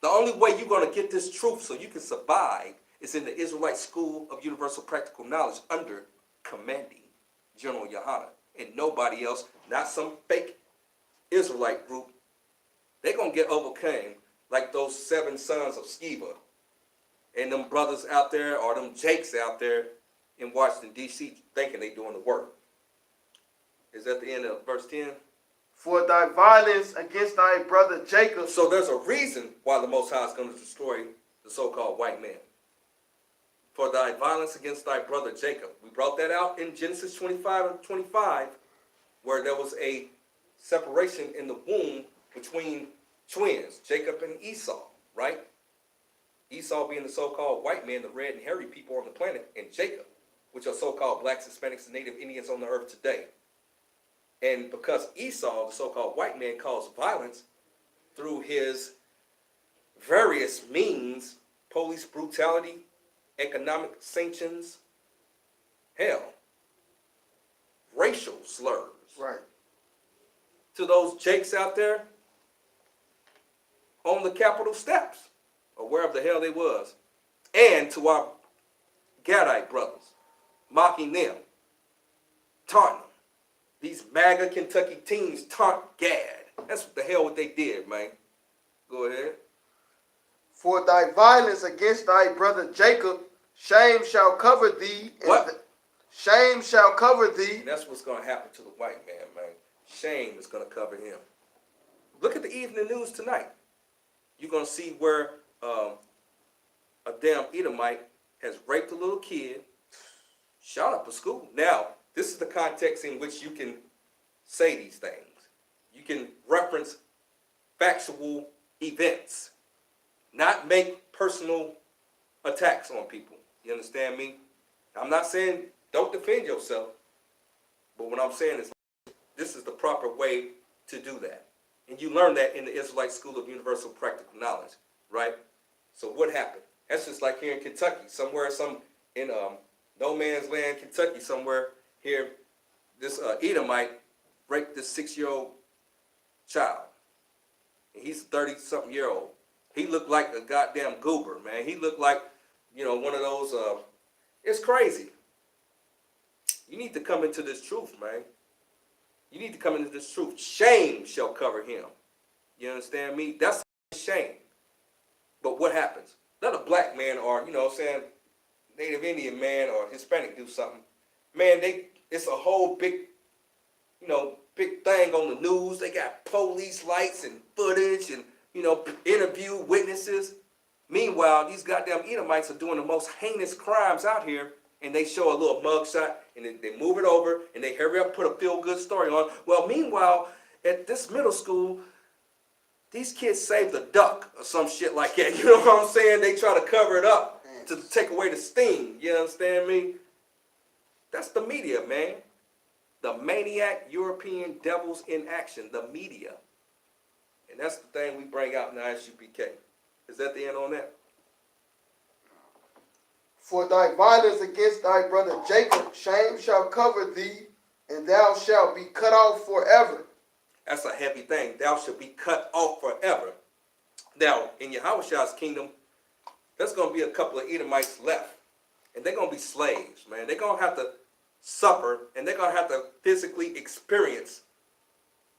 [SPEAKER 10] The only way you're going to get this truth so you can survive is in the Israelite School of Universal Practical Knowledge under commanding General Yahanna. And nobody else, not some fake Israelite group. They're going to get overcome like those 7 sons of Sceva and them brothers out there or them Jakes out there in Washington, D.C. thinking they doing the work. Is that the end of verse 10?
[SPEAKER 9] For thy violence against thy brother Jacob.
[SPEAKER 10] So there's a reason why the Most High is going to destroy the so-called white man. For thy violence against thy brother Jacob. We brought that out in Genesis 25 and 25, where there was a separation in the womb between twins, Jacob and Esau, right? Esau being the so-called white man, the red and hairy people on the planet, and Jacob, which are so-called blacks, Hispanics, and Native Indians on the earth today. And because Esau, the so-called white man, caused violence through his various means, police brutality, economic sanctions, hell, racial slurs.
[SPEAKER 9] Right.
[SPEAKER 10] To those Jakes out there on the Capitol steps, or wherever the hell they was, and to our Gadite brothers, mocking them, taunting them. these MAGA Kentucky teens taunt Gad. That's what the hell what they did, man. Go ahead.
[SPEAKER 9] For thy violence against thy brother Jacob, shame shall cover thee.
[SPEAKER 10] What?
[SPEAKER 9] Shame shall cover thee.
[SPEAKER 10] And that's what's going to happen to the white man, man. Shame is going to cover him. Look at the evening news tonight. You're going to see where a damn Edomite has raped a little kid, shot up a school. Now, this is the context in which you can say these things. You can reference factual events, not make personal attacks on people. You understand me? I'm not saying don't defend yourself, but what I'm saying is this is the proper way to do that. And you learn that in the Israelite School of Universal Practical Knowledge, right? So what happened? That's just like here in Kentucky, somewhere, in no man's land, Kentucky, somewhere here, this Edomite raped this 6-year-old child. And he's a 30-something-year-old. He looked like a goddamn goober, man. He looked like, one of those, it's crazy. You need to come into this truth, man. You need to come into this truth. Shame shall cover him. You understand me? That's shame. But what happens? Let a black man or, Native Indian man or Hispanic do something. Man, it's a whole big, big thing on the news. They got police lights and footage and, interview witnesses. Meanwhile, these goddamn Edomites are doing the most heinous crimes out here, and they show a little mugshot, and they move it over, and they hurry up, put a feel-good story on. Well, meanwhile, at this middle school, these kids saved a duck or some shit like that. You know what I'm saying? They try to cover it up to take away the sting. You understand me? That's the media, man. The maniac European devils in action, the media. And that's the thing we bring out in I.S.U.P.K. Is that the end on that?
[SPEAKER 9] For thy violence against thy brother Jacob, shame shall cover thee, and thou shalt be cut off forever.
[SPEAKER 10] That's a heavy thing. Thou shalt be cut off forever. Now, in Yahweh's kingdom, there's going to be a couple of Edomites left. And they're going to be slaves, man. They're going to have to suffer, and they're going to have to physically experience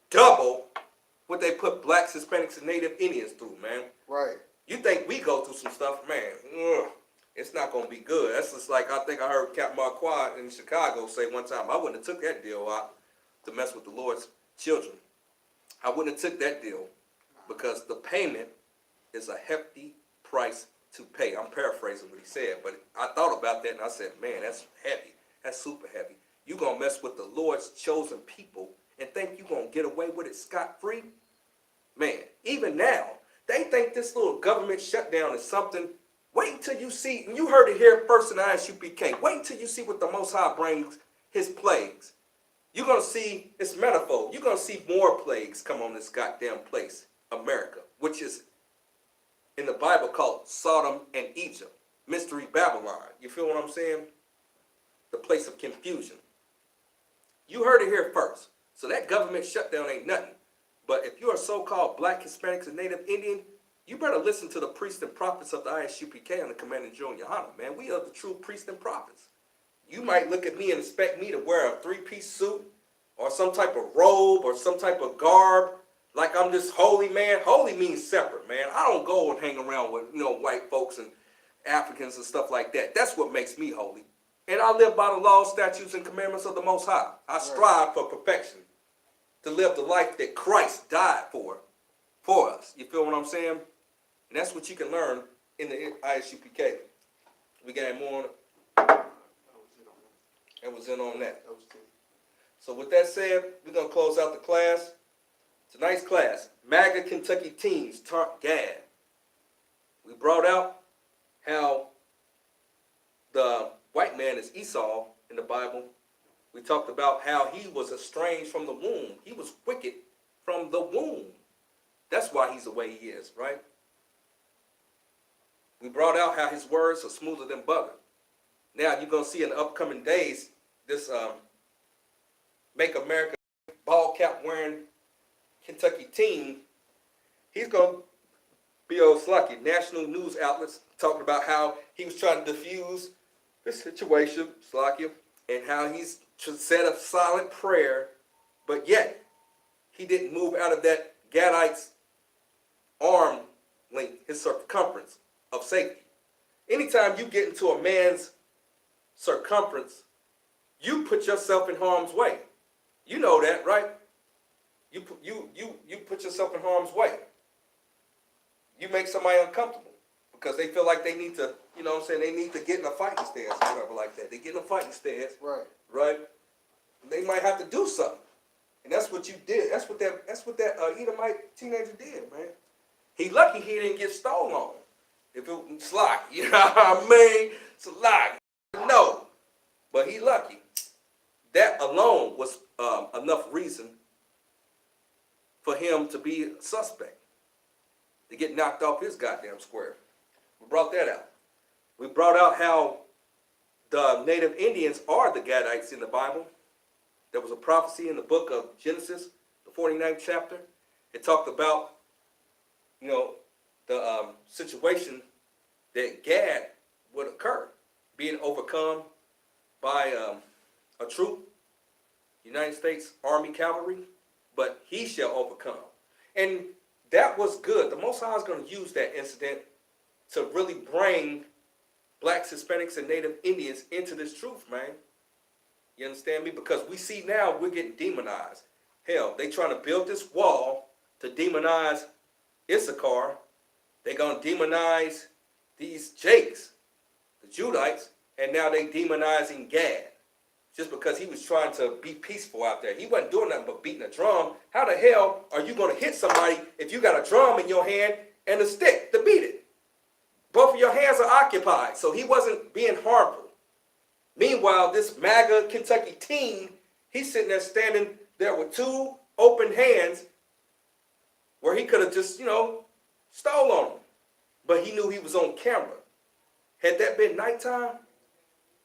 [SPEAKER 10] double what they put blacks, Hispanics, and Native Indians through, man.
[SPEAKER 9] Right.
[SPEAKER 10] You think we go through some stuff, man, it's not going to be good. That's just like I think I heard Captain Marquardt in Chicago say one time, I wouldn't have took that deal out to mess with the Lord's children. I wouldn't have took that deal because the payment is a hefty price to pay. I'm paraphrasing what he said, but I thought about that and I said, man, that's heavy. That's super heavy. You're going to mess with the Lord's chosen people and think you're going to get away with it scot-free? Man, even now, they think this little government shutdown is something. Wait until you see, and you heard it here first in I.S.U.P.K. Wait until you see what the Most High brings his plagues. You're going to see, it's manifold. You're going to see more plagues come on this goddamn place, America, which is in the Bible called Sodom and Egypt, Mystery Babylon. You feel what I'm saying? The place of confusion. You heard it here first. So that government shutdown ain't nothing. But if you're a so-called black, Hispanics, and Native Indian, you better listen to the priests and prophets of the I.S.U.P.K. and the Commanding Gen.YAHANNA, man. We are the true priests and prophets. You might look at me and expect me to wear a 3-piece suit or some type of robe or some type of garb like I'm this holy man. Holy means separate, man. I don't go and hang around with, white folks and Africans and stuff like that. That's what makes me holy. And I live by the laws, statutes, and commandments of the Most High. I strive for perfection, to live the life that Christ died for us. You feel what I'm saying? And that's what you can learn in the I.S.U.P.K. We got more on it. That was in on that. So with that said, we're going to close out the class. Tonight's class, Maga Kentucky teens taunt Gad. We brought out how the white man is Esau in the Bible. We talked about how he was estranged from the womb. He was wicked from the womb. That's why he's the way he is, right? We brought out how his words are smoother than butter. Now you're going to see in the upcoming days, this Make America ball cap wearing Kentucky teen, he's going to be old Slucky. National news outlets talking about how he was trying to diffuse the situation, Slucky, and how he's said a silent prayer but yet he didn't move out of that Gadite's arm length, his circumference of safety. Anytime you get into a man's circumference, you put yourself in harm's way. You know that, right? You put yourself in harm's way. You make somebody uncomfortable because they feel like they need to, you know what I'm saying, they need to get in a fighting stance or whatever like that. They get in a fighting stance, right? They might have to do something. And that's what you did. That's what that Edomite teenager did, man. He lucky he didn't get stolen on. If it was Sly, you know what I mean? Sly, no. But he lucky. That alone was enough reason for him to be a suspect, to get knocked off his goddamn square. We brought that out. We brought out how the native Indians are the Gadites in the Bible. There was a prophecy in the book of Genesis, the 49th chapter. It talked about, you know, the situation that Gad would occur, being overcome by a troop, United States Army cavalry, but he shall overcome. And that was good. The Most High is going to use that incident to really bring blacks, Hispanics, and Native Indians into this truth, man. You understand me? Because we see now we're getting demonized. Hell, they trying to build this wall to demonize Issachar. They're going to demonize these Jakes, the Judites, and now they demonizing Gad. Just because he was trying to be peaceful out there. He wasn't doing nothing but beating a drum. How the hell are you going to hit somebody if you got a drum in your hand and a stick to beat it? Both of your hands are occupied, so he wasn't being harmful. Meanwhile, this Maga Kentucky teen, he's sitting there standing there with two open hands where he could have just, you know, stole on him. But he knew he was on camera. Had that been nighttime,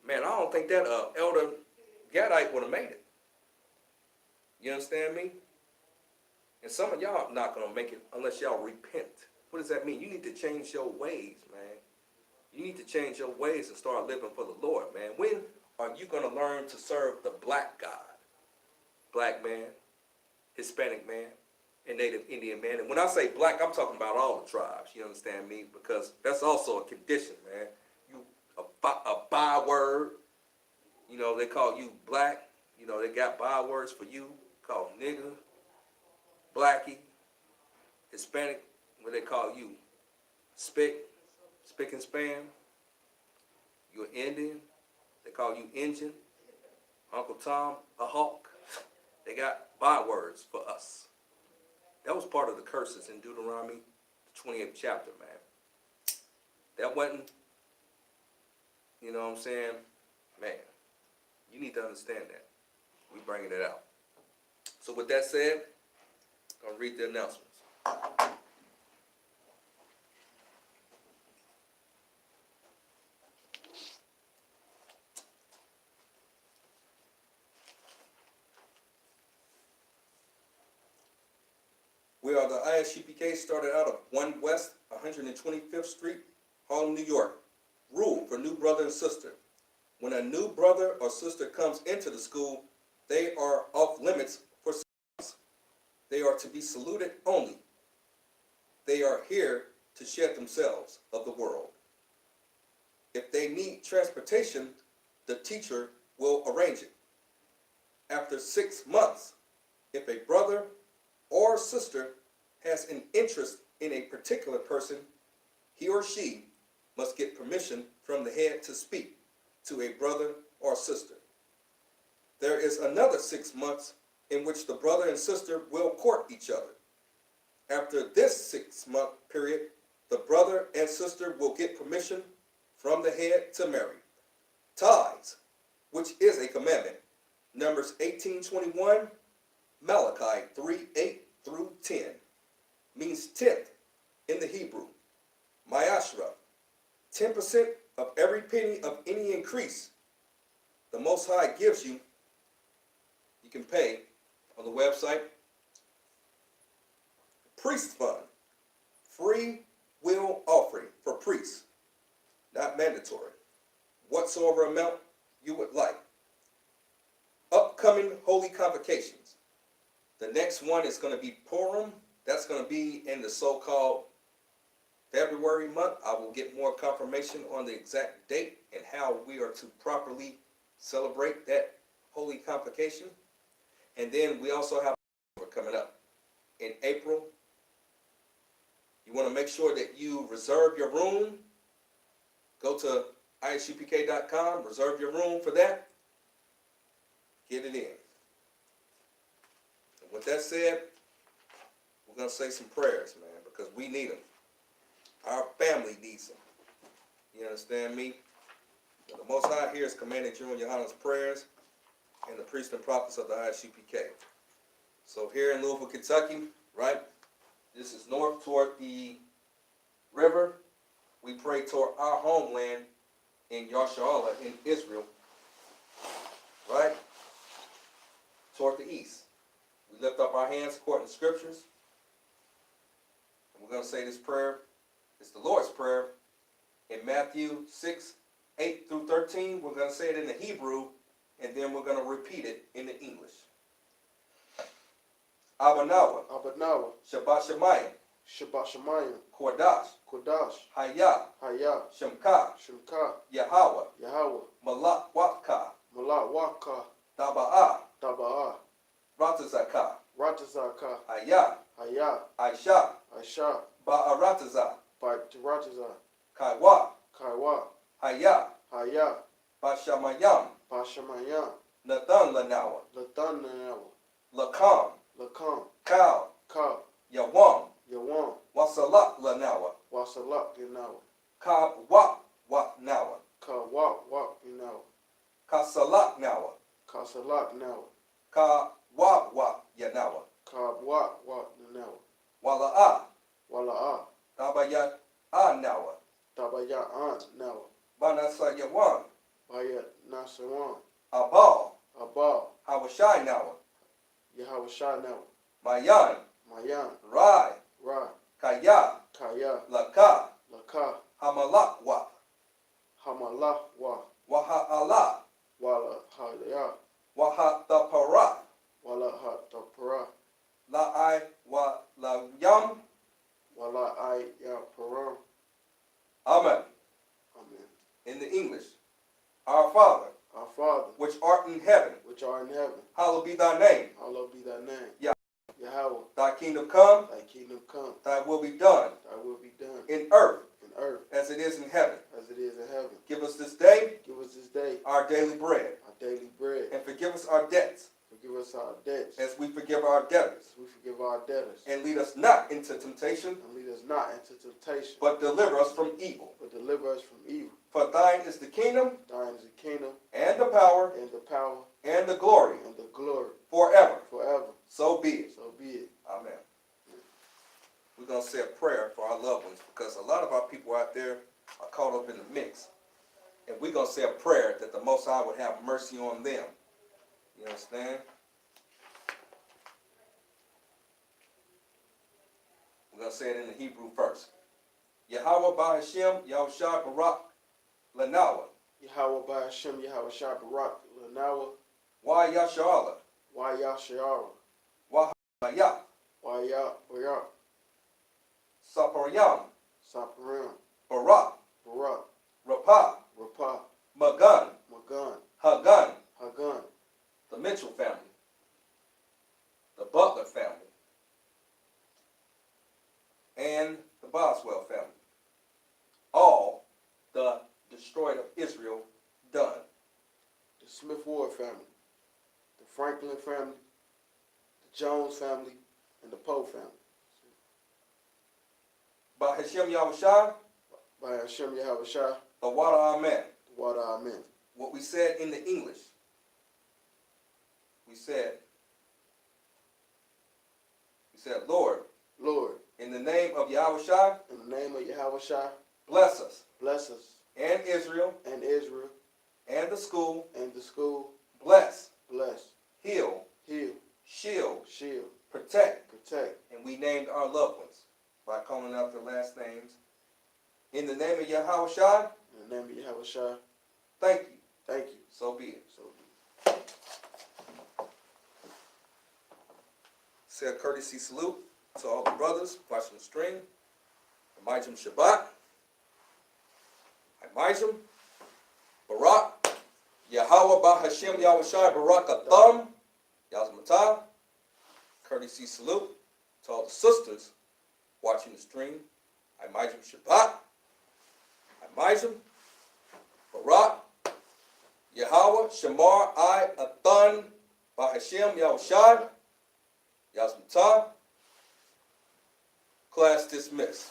[SPEAKER 10] man, I don't think that elder Gadite would have made it. You understand me? And some of y'all not going to make it unless y'all repent. What does that mean? You need to change your ways, man. You need to change your ways and start living for the Lord, man. When are you going to learn to serve the black God? Black man, Hispanic man, and Native Indian man. And when I say black, I'm talking about all the tribes. You understand me? Because that's also a condition, man. You a byword. You know, they call you black. You know, they got bywords for you called nigger, blackie, Hispanic, what they call you, spick and span. You're Indian, they call you Injun, Uncle Tom, a hawk. They got bywords for us. That was part of the curses in Deuteronomy, the 28th chapter, man. That wasn't, you know what I'm saying? Man, you need to understand that. We bringing it out. So with that said, I'm going to read the announcements. We are the I.S.U.P.K. started out of 1 West 125th Street, Harlem, New York. Rule for new brother and sister. When a new brother or sister comes into the school, they are off limits for service. They are to be saluted only. They are here to shed themselves of the world. If they need transportation, the teacher will arrange it. After 6 months, if a brother or sister has an interest in a particular person, he or she must get permission from the head to speak to a brother or sister. There is another 6 months in which the brother and sister will court each other. After this 6-month period, the brother and sister will get permission from the head to marry. Tithes, which is a commandment. Numbers 18:21, Malachi 3:8-10, means tenth in the Hebrew. Ma'ashra, 10% of every penny of any increase the Most High gives you, you can pay on the website. Priest fund, free will offering for priests, not mandatory. Whatsoever amount you would like. Upcoming holy convocations. The next one is going to be Purim. That's going to be in the so-called February month. I will get more confirmation on the exact date and how we are to properly celebrate that holy convocation. And then we also have coming up in April. You want to make sure that you reserve your room. Go to ISUPK.com, reserve your room for that. Get it in. And with that said, we're going to say some prayers, man, because we need them. Our family needs them. You understand me? The Most High here is commanding Gen.YAHANNA's prayers and the priests and prophets of the I.S.U.P.K. So here in Louisville, Kentucky, right? This is north toward the river. We pray toward our homeland in Yasharallah in Israel, right? Toward the east. We lift up our hands according to scriptures. And we're going to say this prayer. It's the Lord's Prayer in Matthew 6:8-13. We're going to say it in the Hebrew, and then we're going to repeat it in the English. Abanawa,
[SPEAKER 9] Abanawa,
[SPEAKER 10] Shabbat Shemayim,
[SPEAKER 9] Shabbat Shemayim,
[SPEAKER 10] Kodash,
[SPEAKER 9] Kodash,
[SPEAKER 10] Hayah,
[SPEAKER 9] Hayah,
[SPEAKER 10] Shemka,
[SPEAKER 9] Shemka,
[SPEAKER 10] Yahweh,
[SPEAKER 9] Yahweh,
[SPEAKER 10] Malak Watka,
[SPEAKER 9] Malak Waka,
[SPEAKER 10] Taba'ah,
[SPEAKER 9] Taba'ah,
[SPEAKER 10] Ratazakah,
[SPEAKER 9] Ratazaka,
[SPEAKER 10] Hayah,
[SPEAKER 9] Hayah,
[SPEAKER 10] Aisha,
[SPEAKER 9] Aisha,
[SPEAKER 10] Ba'aratazah,
[SPEAKER 9] Rataza,
[SPEAKER 10] Kaiwa,
[SPEAKER 9] Kaiwa,
[SPEAKER 10] Hayah,
[SPEAKER 9] Hayah,
[SPEAKER 10] Bashamayam,
[SPEAKER 9] Bashamayam,
[SPEAKER 10] Nathan Lanawa,
[SPEAKER 9] Latanawa,
[SPEAKER 10] Lakam,
[SPEAKER 9] Lakam,
[SPEAKER 10] Kal,
[SPEAKER 9] Ka,
[SPEAKER 10] Yawam,
[SPEAKER 9] Yawan,
[SPEAKER 10] Wasalak Lanawa,
[SPEAKER 9] Wasalak, Yanawa,
[SPEAKER 10] Kab Wak Nawa,
[SPEAKER 9] Ka Wak, Yanawa,
[SPEAKER 10] Kasalak Nawa,
[SPEAKER 9] Kasalak, Nawa,
[SPEAKER 10] Ka Wak Yanawa,
[SPEAKER 9] Ka Wak, Yanawa,
[SPEAKER 10] Wala'ah,
[SPEAKER 9] Wala'ah,
[SPEAKER 10] Tabayat Nawa,
[SPEAKER 9] Tabaya Ant, Nawa,
[SPEAKER 10] Banasa Yawan,
[SPEAKER 9] Bayat Nasawan,
[SPEAKER 10] Abal,
[SPEAKER 9] Abba,
[SPEAKER 10] Hawashai Nawa,
[SPEAKER 9] Yahweh Shah, Nawa,
[SPEAKER 10] Mayan,
[SPEAKER 9] Mayan,
[SPEAKER 10] Rai,
[SPEAKER 9] Ra,
[SPEAKER 10] Kaya,
[SPEAKER 9] Kaya,
[SPEAKER 10] Laka,
[SPEAKER 9] Laka,
[SPEAKER 10] Hamalak Wa,
[SPEAKER 9] Hamalah, Wa,
[SPEAKER 10] Waha'ala,
[SPEAKER 9] Wala, Haya,
[SPEAKER 10] Wahatapara,
[SPEAKER 9] Wala, Hatapara,
[SPEAKER 10] La'ai Wa La Yam,
[SPEAKER 9] Wala, I, Ya, Param,
[SPEAKER 10] Amen.
[SPEAKER 9] Amen.
[SPEAKER 10] In the English, Our Father,
[SPEAKER 9] Our Father,
[SPEAKER 10] which art in heaven,
[SPEAKER 9] which art in heaven,
[SPEAKER 10] hallowed be thy name.
[SPEAKER 9] hallowed be thy name.
[SPEAKER 10] Yah.
[SPEAKER 9] Yahweh,
[SPEAKER 10] Thy kingdom come,
[SPEAKER 9] thy kingdom come,
[SPEAKER 10] thy will be done
[SPEAKER 9] thy will be done
[SPEAKER 10] in earth
[SPEAKER 9] in earth
[SPEAKER 10] as it is in heaven.
[SPEAKER 9] as it is in heaven.
[SPEAKER 10] Give us this day
[SPEAKER 9] Give us this day
[SPEAKER 10] our daily bread,
[SPEAKER 9] our daily bread.
[SPEAKER 10] and forgive us our debts
[SPEAKER 9] Forgive us our debts
[SPEAKER 10] as we forgive our debtors.
[SPEAKER 9] as we forgive our debtors.
[SPEAKER 10] And lead us not into temptation,
[SPEAKER 9] And lead us not into temptation,
[SPEAKER 10] but deliver us from evil.
[SPEAKER 9] but deliver us from evil.
[SPEAKER 10] For thine is the kingdom,
[SPEAKER 9] Thine is the kingdom,
[SPEAKER 10] and the power,
[SPEAKER 9] and the power,
[SPEAKER 10] and the glory,
[SPEAKER 9] and the glory,
[SPEAKER 10] forever.
[SPEAKER 9] forever.
[SPEAKER 10] So be it.
[SPEAKER 9] So be it.
[SPEAKER 10] Amen. We're going to say a prayer for our loved ones, because a lot of our people out there are caught up in the mix. And we're going to say a prayer that the Most High would have mercy on them. You understand? We're going to say it in the Hebrew first. Yahweh Ba'Hashem, Yahushua Barak Lanawa,
[SPEAKER 9] Yahweh by Hashem, Yahweh Shah Barak, Lanawa,
[SPEAKER 10] Wa Yasharallah,
[SPEAKER 9] Wa Yashayara,
[SPEAKER 10] Wa Hayah,
[SPEAKER 9] Wa Ya, Barak,
[SPEAKER 10] Saparyam,
[SPEAKER 9] Saparam,
[SPEAKER 10] Barak,
[SPEAKER 9] Barak,
[SPEAKER 10] Rapah,
[SPEAKER 9] Rapah,
[SPEAKER 10] Magan,
[SPEAKER 9] Magan,
[SPEAKER 10] Hagan,
[SPEAKER 9] Hagan,
[SPEAKER 10] the Mitchell family, the Butler family, and the Boswell family. All the destroyed of Israel done.
[SPEAKER 9] the Smith Ward family, the Franklin family, the Jones family, and the Poe family.
[SPEAKER 10] By Hashem Yahushua,
[SPEAKER 9] By Hashem Yahweh Shah,
[SPEAKER 10] the water Amen.
[SPEAKER 9] the water Amen.
[SPEAKER 10] What we said in the English, we said, Lord,
[SPEAKER 9] Lord,
[SPEAKER 10] in the name of Yahushua,
[SPEAKER 9] in the name of Yahweh Shah,
[SPEAKER 10] bless us
[SPEAKER 9] bless us
[SPEAKER 10] and Israel
[SPEAKER 9] and Israel
[SPEAKER 10] and the school.
[SPEAKER 9] and the school.
[SPEAKER 10] Bless,
[SPEAKER 9] Bless,
[SPEAKER 10] heal,
[SPEAKER 9] heal,
[SPEAKER 10] shield,
[SPEAKER 9] shield,
[SPEAKER 10] protect.
[SPEAKER 9] protect.
[SPEAKER 10] And we named our loved ones by calling out their last names. In the name of Yahushua,
[SPEAKER 9] In the name of Yahweh Shah,
[SPEAKER 10] thank you.
[SPEAKER 9] thank you.
[SPEAKER 10] So be it.
[SPEAKER 9] So be it.
[SPEAKER 10] Say a courtesy salute to all the brothers watching the stream. Amijim Shabbat. Amijim. Barak. Yahweh Ba Hashem Yahushai Barak Atham. Yazmatah. Courtesy salute to all the sisters watching the stream. Amijim Shabbat. Amijim. Barak. Yahweh Shamar I Athan Ba Hashem Yahushai. Yazmatah. Class dismissed.